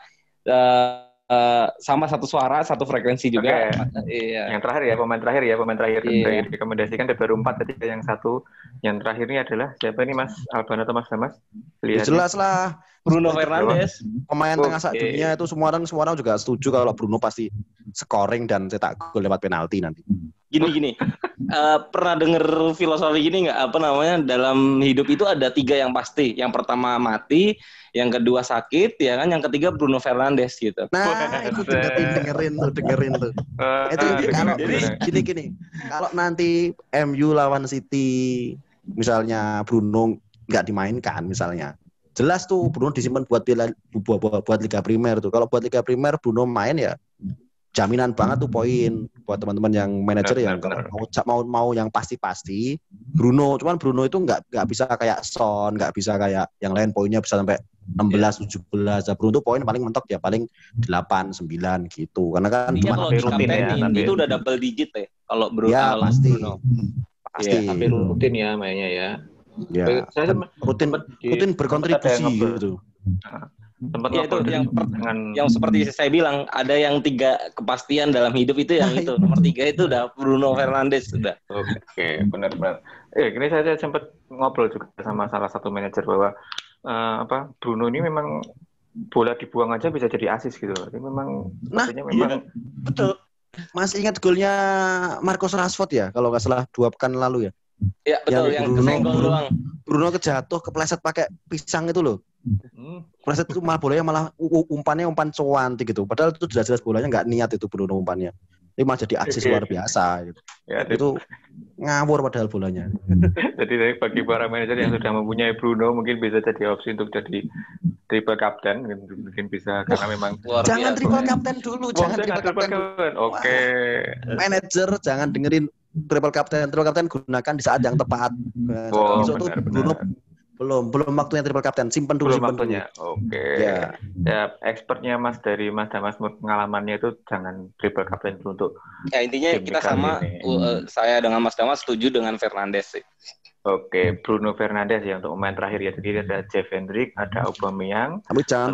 sama satu suara, satu frekuensi juga. Iya. Yang terakhir pemain terakhir yang direkomendasikan ada baru 4 tadi, yang satu yang terakhir ini adalah siapa ini Mas Alban atau Mas Damas? Jelas lah Bruno Fernandes. Pemain tengah saat dunia itu semua orang juga setuju kalau Bruno pasti scoring dan cetak gol lewat penalti nanti. Gini. Pernah dengar filosofi gini nggak? Apa namanya? Dalam hidup itu ada 3 yang pasti. Yang pertama mati, yang kedua sakit, ya kan? Yang ketiga Bruno Fernandes gitu. Nah, itu dengerin tuh. Itu kalau gini. Kalau nanti MU lawan City, misalnya Bruno nggak dimainkan, misalnya, jelas tuh Bruno disimpan buat Liga Primer tuh. Kalau buat Liga Primer Bruno main ya jaminan banget tuh poin buat teman-teman yang manajer yang mau yang pasti Bruno. Cuman Bruno itu nggak bisa kayak Son, nggak bisa kayak yang lain poinnya bisa sampai 16, 17. Bruno tuh poin paling mentok ya paling 8, 9 gitu. Karena kan cuma rutin ya. Itu udah double digit ya kalau Bruno. Ya pasti. Tapi rutin ya mainnya ya. Ya, rutin berkontribusi gitu. Ya itu yang seperti saya bilang, ada yang 3 kepastian dalam hidup itu yang itu. Nomor 3 itu udah Bruno Fernandes sudah. Oke, benar. Ini saya sempat ngobrol juga sama salah satu manajer bahwa Bruno ini memang bola dibuang aja bisa jadi asis gitu. Jadi memang betul. Masih ingat golnya Marcus Rashford ya kalau nggak salah 2 pekan lalu ya. Ya betul, yang kesenggol doang. Bruno kejatuh kepleset pakai pisang itu loh. Kepleset itu bolanya umpan cuantik gitu. Padahal itu jelas bolanya nggak niat itu Bruno umpannya. Ini malah jadi asis luar biasa gitu. Ya, itu ngawur padahal bolanya. Jadi bagi para manajer yang sudah mempunyai Bruno mungkin bisa jadi opsi untuk jadi triple captain, mungkin bisa karena memang jangan triple captain dulu, jangan triple captain. Oke. Manajer jangan dengerin triple captain gunakan di saat yang tepat. Bruno belum waktunya triple captain, simpen dulu. Oke. Ya, expertnya dari Mas Damas pengalamannya itu jangan triple captain untuk. Ya intinya kita sama saya dengan Mas Damas setuju dengan Fernandes sih. Oke, Bruno Fernandes ya untuk pemain terakhir ya. Jadi ada Jeff Hendrick, ada Aubameyang. Tapi jangan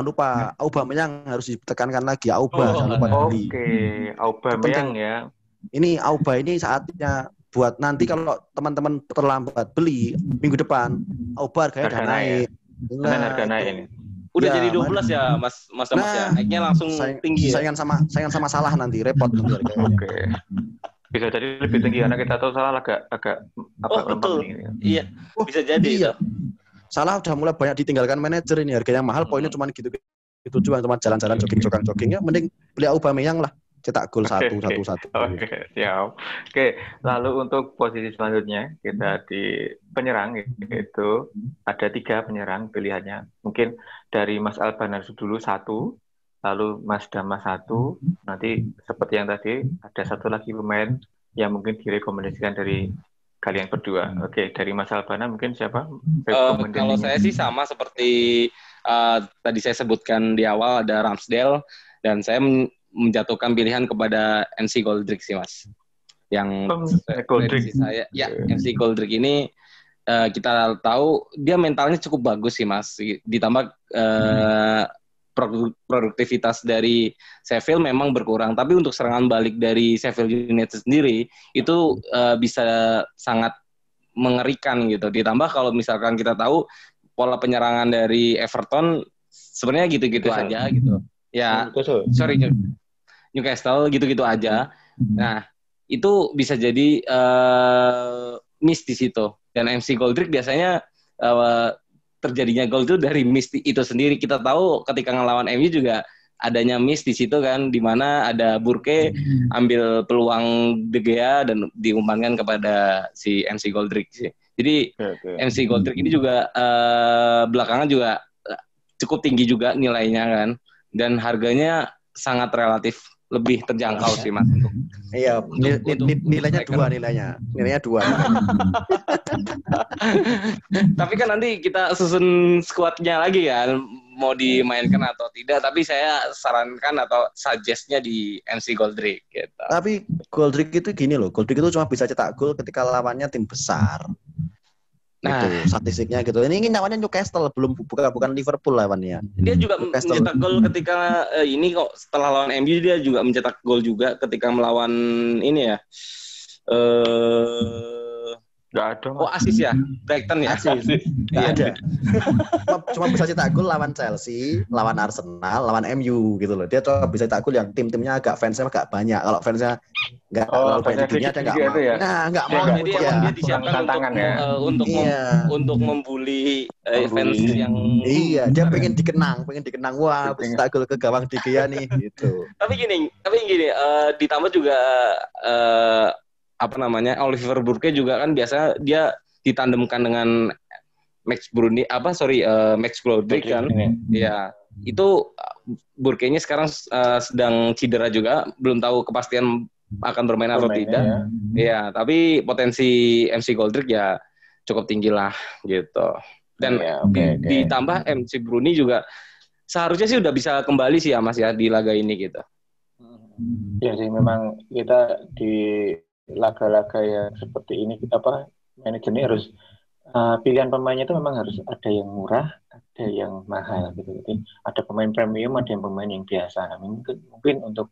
lupa Aubameyang harus ditekankan lagi. Jangan lupa. Oke, Aubameyang ya. Ini Auba ini saatnya buat nanti kalau teman-teman terlambat beli minggu depan, Auba harganya udah naik. Harga naik ini. Udah jadi 12 ya Mas Damas ya. Naiknya langsung tinggi ya. Saingan sama Salah nanti repot nanti harganya. Oke. Bisa jadi lebih tinggi karena kita tahu Salah agak betul. Iya. Bisa jadi iya. Salah udah mulai banyak ditinggalkan manajer ini, harganya mahal, poinnya cuma gitu cuma jalan-jalan jogging ya, mending beli Aubameyang lah. Cetak gol 1-1. Oke, siap. Oke, lalu untuk posisi selanjutnya kita di penyerang itu ada 3 penyerang pilihannya. Mungkin dari Mas Alban dulu 1, lalu Mas Damas 1, nanti seperti yang tadi ada 1 lagi pemain yang mungkin direkomendasikan dari kalian berdua. Oke, dari Mas Albana mungkin siapa? Kalau saya sih sama seperti tadi saya sebutkan di awal, ada Ramsdale, dan saya menjatuhkan pilihan kepada MC Goldrick sih Mas. Yang prediksi saya, ya MC Goldrick ini kita tahu dia mentalnya cukup bagus sih Mas. Ditambah produktivitas dari Sheffield memang berkurang, tapi untuk serangan balik dari Sheffield United sendiri itu bisa sangat mengerikan gitu. Ditambah kalau misalkan kita tahu pola penyerangan dari Everton sebenarnya gitu-gitu aja gitu. Ya, sorry Newcastle gitu-gitu aja. Nah, itu bisa jadi miss di situ. Dan MC Goldrick biasanya terjadinya gol itu dari miss itu sendiri. Kita tahu ketika ngelawan MU juga adanya miss di situ kan, di mana ada Burke ambil peluang De Gea dan diumpankan kepada si MC Goldrick sih. Jadi MC Goldrick ini juga belakangan juga cukup tinggi juga nilainya kan, dan harganya sangat relatif lebih terjangkau sih Mas. Iya, nilainya 2 nilainya 2. Tapi kan nanti kita susun skuadnya lagi kan, mau dimainkan atau tidak. Tapi saya sarankan atau suggest-nya di MC Goldrick gitu. Tapi Goldrick itu gini loh, Goldrick itu cuma bisa cetak gol ketika lawannya tim besar. Nah, itu statistiknya gitu. Ini namanya Newcastle, bukan Liverpool lawannya. Dia juga mencetak gol ketika ini kok setelah lawan MU dia juga mencetak gol juga ketika melawan ini ya. Nggak ada. Oh, asis ya? Brighton ya? Asis. Nggak ada. Cuma bisa cetak gol lawan Chelsea, lawan Arsenal, lawan MU gitu loh. Dia cuma bisa cetak gol yang tim-timnya fansnya agak banyak. Kalau fansnya nggak terlalu banyak di dunia, dia nggak mau. Ya? Nah, nggak mau. Jadi dia disiapkan tantangan ya? Untuk membuli fans yang... Iya, dia pengen dikenang. Wah, aku cetak gol ke gawang De Gea nih, gitu. Tapi gini, ditambah juga... Oliver Burke juga kan biasa dia ditandemkan dengan Max Goldrick kan. Iya. Itu Burke-nya sekarang sedang cedera juga, belum tahu kepastian akan bermain atau tidak. Iya, tapi potensi MC Goldrick ya cukup tinggi lah gitu. Dan ditambah MC Bruni juga seharusnya sih udah bisa kembali sih ya Mas ya di laga ini gitu. Ya sih, memang kita di laga-laga yang seperti ini manajernya harus pilihan pemainnya itu memang harus ada yang murah, ada yang mahal gitu. Jadi ada pemain premium, ada yang pemain yang biasa. Nah, mungkin untuk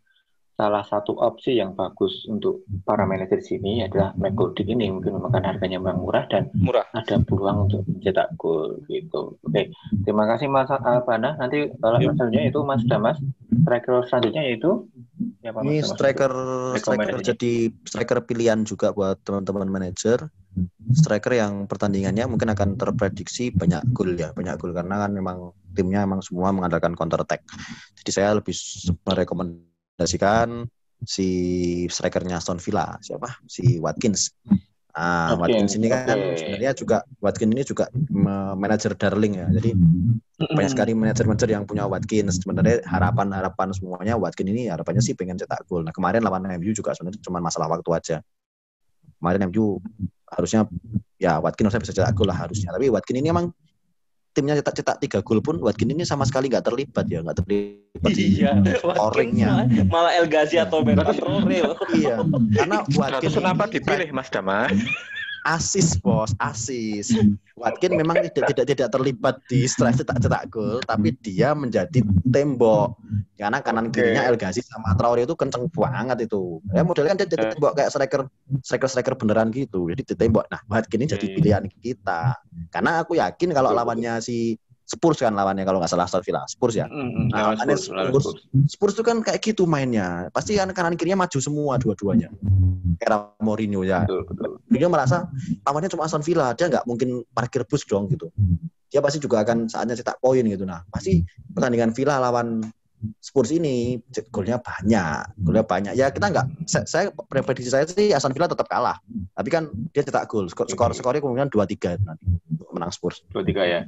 salah satu opsi yang bagus untuk para manajer sini adalah McGoldrick ini, mungkin memakan harganya memang murah dan ada peluang untuk mencetak gol gitu. Oke, terima kasih Mas Albana. Nanti kalau selanjutnya itu Mas Damas, striker selanjutnya yaitu siapa? Ini striker jadi striker pilihan juga buat teman-teman manajer. Striker yang pertandingannya mungkin akan terprediksi banyak gol karena kan memang timnya memang semua mengandalkan counter attack. Jadi saya lebih merekomendasikan si strikernya Aston Villa, si Watkins. Watkins ini kan sebenarnya juga Watkins ini juga manajer darling ya. Jadi banyak sekali manajer yang punya Watkins. Sebenarnya harapan semuanya Watkins ini harapannya sih pengen cetak gol. Nah, kemarin lawan MU juga sebenarnya cuma masalah waktu aja. Kemarin MU harusnya ya Watkins bisa cetak gol lah harusnya. Tapi Watkins ini emang timnya cetak 3 gol pun Watkins ini sama sekali nggak terlibat di scoringnya. Malah El Ghazi atau Bernard Traore. Iya, karena Watkins kenapa dipilih Mas Dama? Asis. Watkins memang tidak terlibat di strive cetak gol, tapi dia menjadi tembok. Karena kanan kirinya El Ghazi sama Traore itu kenceng banget itu. Ya modelnya kan dia jadi tembok kayak striker beneran gitu. Jadi ditembok. Nah, Watkins ini jadi pilihan kita. Karena aku yakin kalau lawannya si Spurs kan lawannya kalau nggak salah Aston Villa. Spurs ya. Nah, Spurs itu kan kayak gitu mainnya. Pasti kan kanan kirinya maju semua dua-duanya. Era Mourinho ya. Dia merasa lawannya cuma Aston Villa, dia nggak mungkin parkir bus dong gitu. Dia pasti juga akan saatnya cetak poin gitu. Nah, pasti pertandingan Villa lawan Spurs ini golnya banyak. Ya kita nggak, saya prediksi saya sih Aston Villa tetap kalah. Tapi kan dia cetak gol. Skornya kemungkinan 2-3 nanti menang Spurs. 2-3 ya.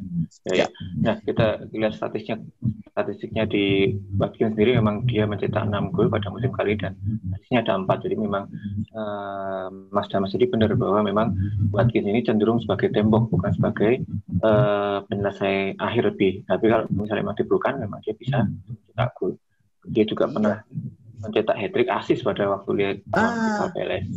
Nah, kita lihat statistiknya di Watkins sendiri memang dia mencetak 6 gol pada musim kali dan posisinya ada 4. Jadi memang Mas Damas jadi benar bahwa memang Watkins ini cenderung sebagai tembok, bukan sebagai penyelesai akhir lebih. Tapi kalau misalnya memang diperlukan, memang dia bisa mencetak gol. Dia juga pernah mencetak hat-trick assist pada waktu lihat Crystal Palace.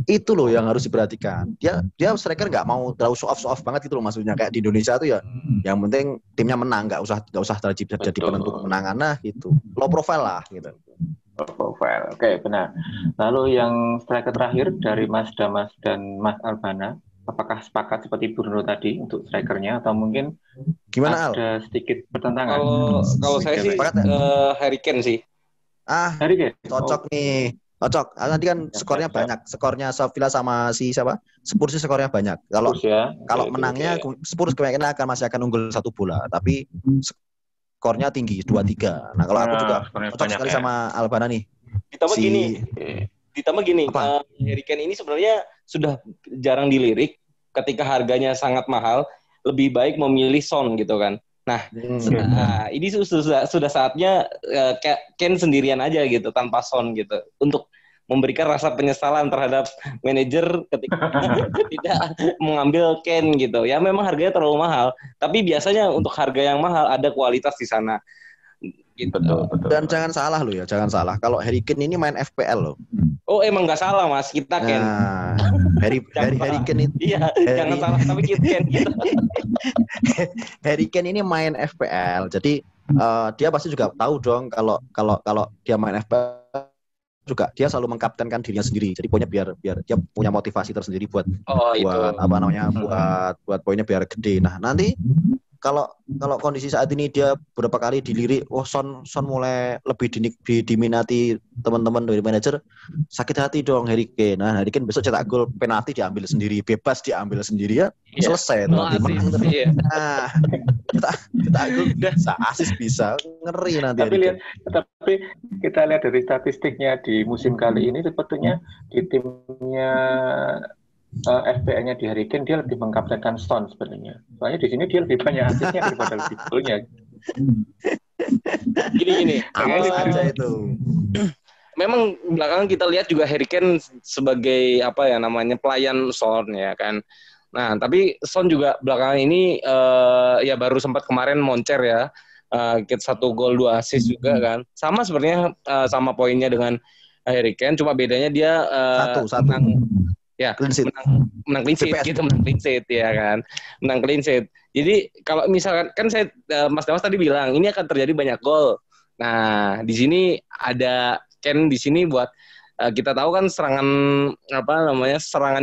Itu loh yang harus diperhatikan. Dia striker nggak mau terlalu show off banget gitu loh, maksudnya kayak di Indonesia tuh ya yang penting timnya menang, nggak usah jadi penentu kemenangan lah gitu. Low profile lah gitu. Low profile. Oke, benar. Lalu yang striker terakhir dari Mas Damas dan Mas Albana, apakah sepakat seperti Bruno tadi untuk strikernya atau mungkin gimana ada sedikit pertentangan? Kalau saya sih Harry Kane sih. Harry Kane. Cocok nih. Cocok. Nanti kan skornya banyak. Skornya Sevilla sama si siapa? Spurs sih skornya banyak. Kalau menangnya Spurs kemungkinan masih akan unggul 1 bola, tapi skornya tinggi 2-3. Nah, kalau aku juga cocok sekali sama Albana nih. Ditambah gini, Harry Kane ini sebenarnya sudah jarang dilirik ketika harganya sangat mahal, lebih baik memilih Son gitu kan. Nah, ini sudah saatnya Kane sendirian aja gitu tanpa Son gitu untuk memberikan rasa penyesalan terhadap manajer ketika tidak mengambil Kane gitu. Ya memang harganya terlalu mahal, tapi biasanya untuk harga yang mahal ada kualitas di sana. Gitu. Betul. Dan jangan salah loh ya, jangan salah. Kalau Harry Kane ini main FPL loh. Oh emang nggak salah Mas, kita Kane. Harry Kane itu. Iya, jangan salah tapi kita Kane gitu. Harry Kane ini main FPL, jadi dia pasti juga tahu dong kalau dia main FPL juga dia selalu mengkaptenkan dirinya sendiri. Jadi poinnya biar dia punya motivasi tersendiri buat buat poinnya biar gede. Nah, nanti kalau kondisi saat ini dia beberapa kali dilirik, Son mulai lebih diminati teman-teman dari manajer, sakit hati dong Harry Kane. Nah, Harry Kane besok cetak gol penalti diambil sendiri, bebas diambil sendiri ya, selesai. Menang terus. Nah, cetak gol bisa, asis bisa, ngeri nanti. Tapi kita lihat dari statistiknya di musim kali ini sepertinya di timnya FPL-nya di Harry Kane dia lebih mengkaptenkan Son sebenarnya. Soalnya di sini dia lebih banyak asisnya daripada lebih golnya. Gini. Aja itu. Memang belakangan kita lihat juga Harry Kane sebagai pelayan Son ya kan. Nah, tapi Son juga belakangan ini ya baru sempat kemarin moncer ya. 1 gol 2 assist juga kan. Sama sebenarnya sama poinnya dengan Harry Kane, cuma bedanya dia menang clean sheet gitu, menang clean sheet ya kan, menang clean sheet. Jadi kalau misalkan kan saya Mas Damas tadi bilang ini akan terjadi banyak gol. Nah di sini ada Ken di sini buat kita tahu kan serangan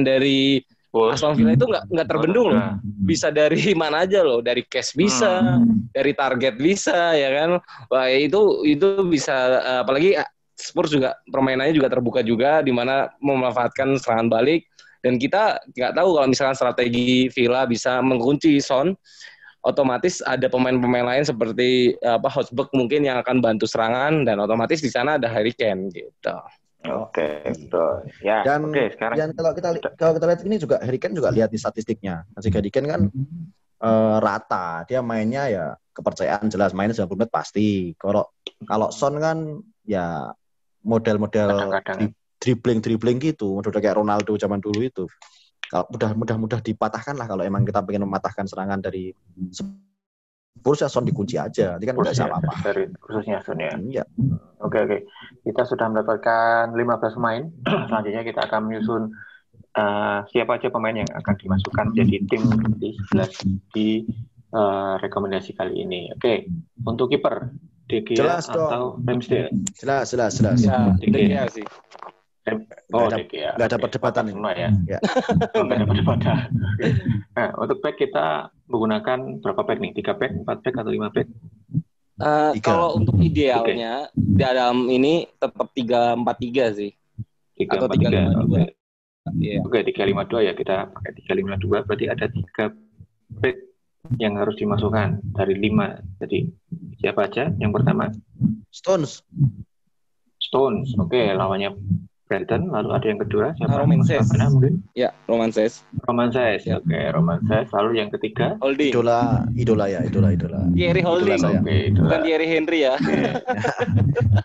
dari Aston Villa itu nggak terbendung loh, bisa dari mana aja loh, dari cash bisa, dari target bisa ya kan. Wah itu bisa apalagi Spurs juga permainannya juga terbuka juga, di mana memanfaatkan serangan balik, dan kita nggak tahu kalau misalkan strategi Villa bisa mengunci Son, otomatis ada pemain-pemain lain seperti Hotspur mungkin yang akan bantu serangan, dan otomatis di sana ada Harry Kane gitu. Oke, betul. Ya. Dan sekarang kalau kita lihat ini juga Harry Kane juga lihat di statistiknya. Nanti Harry Kane kan rata, dia mainnya ya kepercayaan jelas, mainnya 90 menit pasti. Kalau Son kan ya model-model dribbling gitu, udah kayak Ronaldo zaman dulu itu. Kalau mudah dipatahkan lah, kalau emang kita pengen mematahkan serangan dari Spurs ya Son dikunci aja, nanti kan nggak bisa apa-apa. Dari khususnya Son ya. Iya. Oke. Kita sudah mendapatkan 15 pemain. Selanjutnya kita akan menyusun siapa aja pemain yang akan dimasukkan jadi tim di 11 di rekomendasi kali ini. Oke, untuk kiper De Gea atau Ramsdale? Jelas. Ya, De Gea sih. De Gea. Nggak ada perdebatan semua ya. Nggak ada perdebatan. Nah, untuk back kita menggunakan berapa back nih? 3 back, 4 back atau 5 back? Kalau untuk idealnya dalam ini tetap 3-4-3 sih. 3-4-3. Oke, 3-5-2 ya, kita pakai 3-5-2, berarti ada 3 back yang harus dimasukkan dari 5. Jadi siapa aja? Yang pertama Stones. Oke, lawannya Brighton, lalu ada yang kedua siapa? Romain Saez. Mungkin? Ya, Romain Saez. Romain Saez. Ya. Oke, Romain Saez. Lalu yang ketiga? Holding. Idola. Thierry Holding. Oke, Bukan Thierry Henry ya.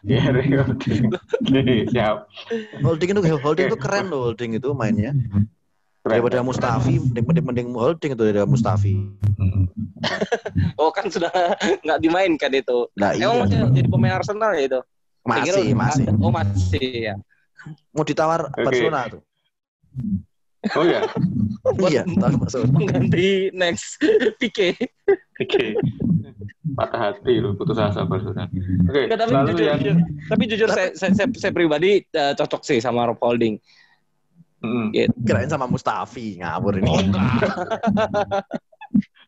Thierry Holding. Oke, siap. Holding itu keren loh, Holding itu mainnya. Daripada Mustafi, mending Holding itu daripada Mustafi. Oh kan sudah nggak dimainkan itu. Nah, Emang masih jadi pemain Arsenal ya itu? Masih. Oh masih ya. Mau ditawar Barcelona tuh. Oh ya. Iya, tawar Barcelona. Mengganti next Pique. Patah hati lu, putus asa Barcelona. Oke, tapi jujur saya pribadi cocok sih sama Rob Holding. Gitu. Kirain sama Mustafi, ngawur ini.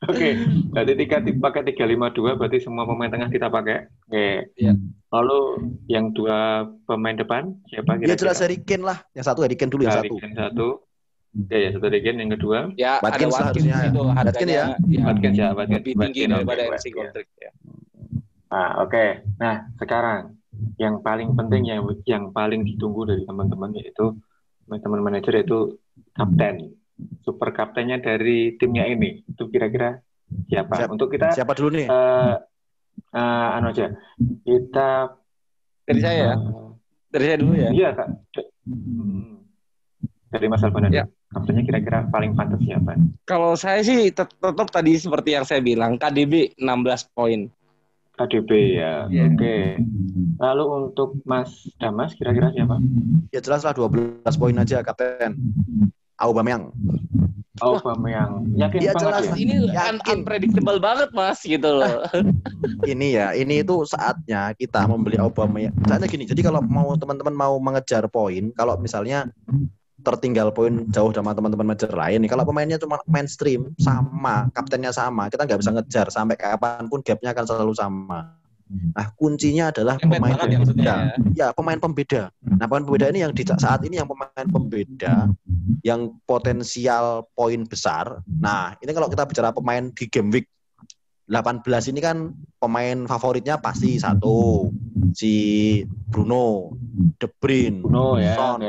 Oke, berarti pakai 352 berarti semua pemain tengah kita pakai. Oke. Iya. Lalu yang dua pemain depan siapa kira-kira? Ya jelas Harry Kane lah. Yang satu Harry Kane dulu yang satu. Satu. Ya, satu Harry Kane, yang kedua. Ya, Watkins ada Watkins itu harganya Watkins lebih tinggi daripada MC Goldrick ya. Nah, oke. Nah, sekarang yang paling penting yang paling ditunggu dari teman-teman yaitu teman manajer yaitu kapten, super kaptennya dari timnya ini. Itu kira-kira siapa? Untuk kita siapa dulu nih? Anu aja. Kita dari saya ya. Dari saya dulu ya. Iya, Kak. Dari Mas Alban. Ya. Kaptennya kira-kira paling pantas siapa? Kalau saya sih tetap tadi seperti yang saya bilang, KDB 16 poin. KDB ya. Yeah. Oke. Lalu untuk Mas Damas kira-kira siapa? Ya jelas lah 12 poin aja kapten. Aubameyang. Yakin ya, banget jelas, ya? Ini unpredictable banget Mas gitu loh. ini itu saatnya kita membeli Aubameyang. Saatnya gini, jadi kalau teman-teman mau mengejar poin, kalau misalnya tertinggal poin jauh sama teman-teman manajer lain nih. Kalau pemainnya cuma mainstream sama, kaptennya sama, kita nggak bisa ngejar sampai kapanpun gapnya akan selalu sama. Nah, kuncinya adalah pemain pembeda. Ya, pemain pembeda. Nah, pemain pembeda ini yang di saat ini yang pemain pembeda yang potensial poin besar. Nah, ini kalau kita bicara pemain di game week 18 ini kan pemain favoritnya pasti satu si Bruno, De Bruyne, Son,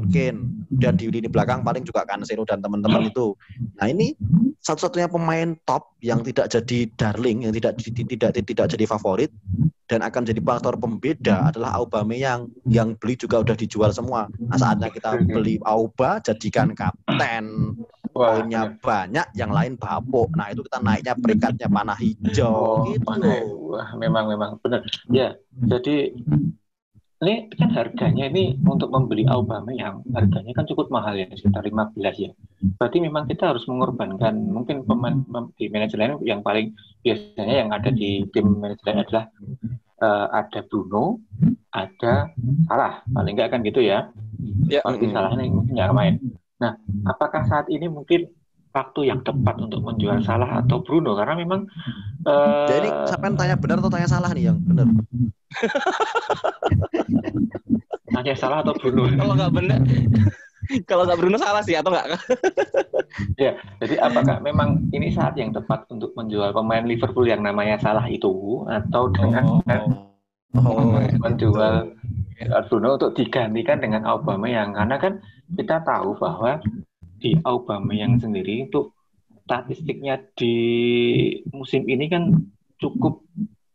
Kane, dan di lini belakang paling juga Cancelo dan teman-teman itu. Nah ini satu-satunya pemain top yang tidak jadi darling, yang tidak jadi favorit dan akan jadi faktor pembeda adalah Aubameyang yang beli juga udah dijual semua. Nah saatnya kita beli Auba, jadikan kapten. Poinnya banyak, yang lain bapuk. Nah itu kita naiknya peringkatnya panah hijau. Gitu. Wah, memang benar. Ya, jadi ini kan harganya ini untuk membeli Aubameyang harganya kan cukup mahal ya, sekitar 15 ya. Berarti memang kita harus mengorbankan mungkin pemain di manajer lain yang paling biasanya yang ada di tim manajer lain adalah ada Bruno, ada Salah, paling enggak kan gitu ya. Pasti Salah ini mungkin nggak main. Nah, apakah saat ini mungkin waktu yang tepat untuk menjual Salah atau Bruno? Karena memang jadi siapa yang tanya benar atau tanya salah nih yang benar? Tanya Salah atau Bruno? Kalau nggak Bruno salah sih atau nggak? Ya, jadi apakah memang ini saat yang tepat untuk menjual pemain Liverpool yang namanya Salah itu atau dengan menjual Bruno untuk digantikan dengan Aubameyang? Karena kan kita tahu bahwa di Aubameyang sendiri itu statistiknya di musim ini kan cukup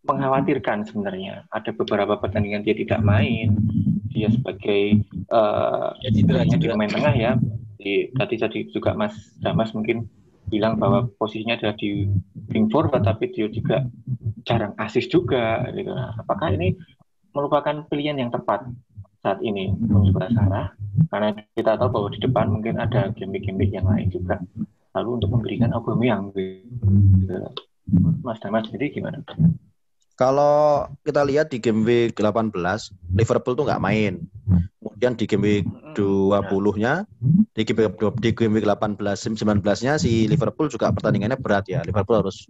mengkhawatirkan sebenarnya. Ada beberapa pertandingan dia tidak main, dia sebagai di pemain tengah ya. Tadi juga Mas Damas mungkin bilang bahwa posisinya adalah di wing forward, tapi dia juga jarang assist juga. Gitu. Nah, apakah ini merupakan pilihan yang tepat saat ini menjual Salah? Karena kita tahu bahwa di depan mungkin ada gimmick-gimmick yang lain juga. Lalu untuk memberikan Aubameyang, Mas Damas sendiri gimana? Kalau kita lihat di game week 18, Liverpool tuh nggak main. Kemudian di game week 20-nya, di game week 18-19-nya si Liverpool juga pertandingannya berat ya. Liverpool harus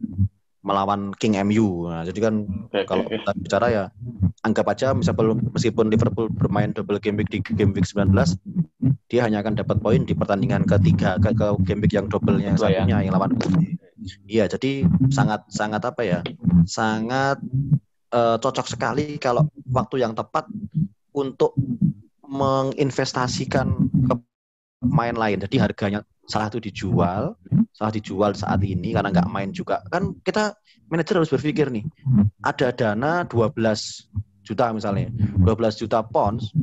melawan King MU. Nah, jadi kan kalau kita bicara ya anggap aja meskipun Liverpool bermain double game week di game week 19, dia hanya akan dapat poin di pertandingan ketiga ke game week yang double-nya yang satunya yang lawan. Iya, jadi sangat apa ya? Sangat cocok sekali kalau waktu yang tepat untuk menginvestasikan ke pemain lain. Jadi harganya Salah itu dijual saat ini karena nggak main juga. Kan kita manajer harus berpikir nih, ada dana 12 juta misalnya, 12 juta pounds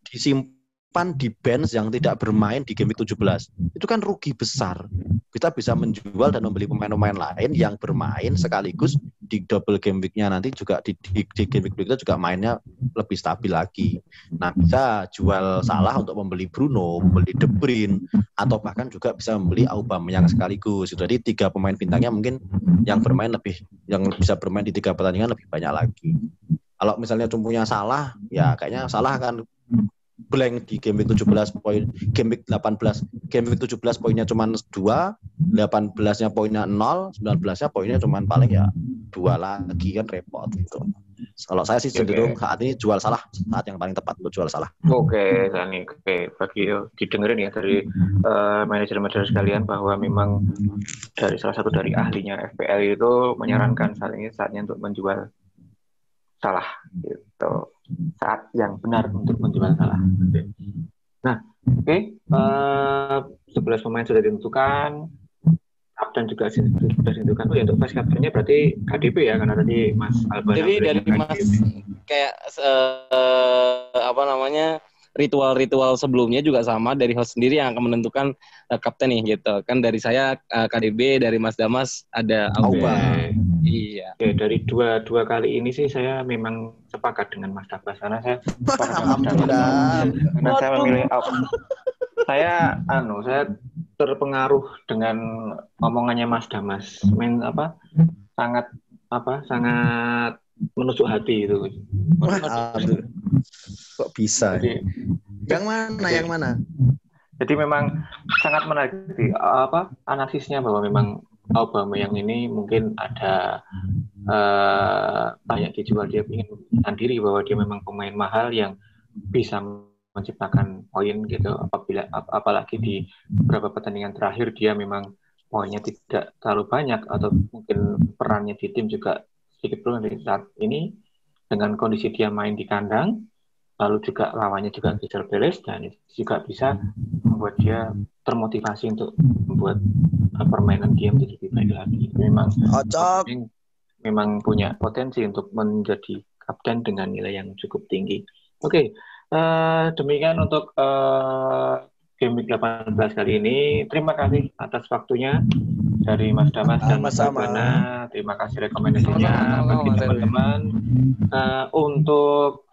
disimpan di bench yang tidak bermain di game week 17. Itu kan rugi besar. Kita bisa menjual dan membeli pemain-pemain lain yang bermain sekaligus di double game week-nya nanti juga di game week kita juga mainnya lebih stabil lagi. Nah, bisa jual Salah untuk membeli Bruno, membeli De Bruyne, atau bahkan juga bisa membeli Aubameyang sekaligus. Jadi 3 pemain bintangnya mungkin yang bisa bermain di 3 pertandingan lebih banyak lagi. Kalau misalnya cumpunya Salah, ya kayaknya Salah akan blank di game week 17 poin, game week 18, game week 17 poinnya cuma 2, 18-nya poinnya 0, 19-nya poinnya cuma paling ya 2 lagi, kan repot gitu. Kalau saya sih cenderung saat ini jual Salah, saat yang paling tepat untuk jual Salah. Oke, Sani, bagi didengerin ya dari manajer-manajer sekalian bahwa memang dari salah satu dari ahlinya FPL itu menyarankan saat ini saatnya untuk menjual Salah gitu. Saat yang benar untuk menjual Salah. Nah, 11 pemain sudah ditentukan, kapten juga sudah ditentukan. Ya, untuk vice kaptennya berarti KDB ya, karena tadi Mas Alban. Jadi dari Mas kayak ritual sebelumnya juga sama, dari host sendiri yang akan menentukan kapten nih gitu. Kan dari saya KDB, dari Mas Damas ada Auba. Iya. Oke, dari dua kali ini sih saya memang sepakat dengan Mas Damas karena saya saya memilih saya terpengaruh dengan omongannya Mas Damas. Sangat menusuk hati itu. Kok bisa? Jadi, yang mana? Jadi memang sangat menarik analisisnya bahwa memang Aubameyang ini mungkin ada banyak dijual, dia ingin menunjukkan diri bahwa dia memang pemain mahal yang bisa menciptakan poin gitu. Apalagi di beberapa pertandingan terakhir dia memang poinnya tidak terlalu banyak atau mungkin perannya di tim juga sedikit turun dari saat ini dengan kondisi dia main di kandang, lalu juga lawannya juga Crystal Palace, dan itu juga bisa membuat dia termotivasi untuk membuat permainan dia menjadi lebih baik lagi. Memang punya potensi untuk menjadi kapten dengan nilai yang cukup tinggi. Oke, demikian untuk game week 18 kali ini. Terima kasih atas waktunya dari Mas Damas dan Mas Albana. Terima kasih rekomendasinya bagi teman-teman. Untuk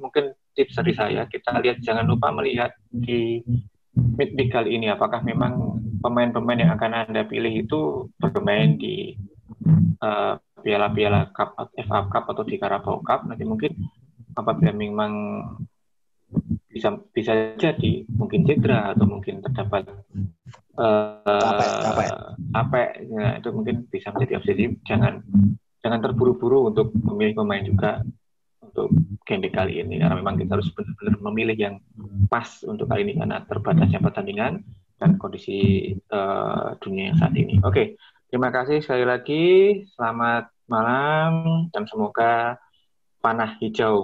mungkin tips dari saya, kita lihat, jangan lupa melihat di midweek kali ini apakah memang pemain-pemain yang akan Anda pilih itu bermain di piala-piala Cup, FA Cup atau di Carabao Cup. Nanti mungkin apabila memang bisa jadi mungkin cedera atau mungkin terdapat capek, ya, itu mungkin bisa menjadi opsi. Jangan terburu-buru untuk memilih pemain juga untuk game kali ini, karena memang kita harus benar-benar memilih yang pas untuk kali ini karena terbatasnya pertandingan dan kondisi dunia yang saat ini. Oke, terima kasih sekali lagi, selamat malam dan semoga panah hijau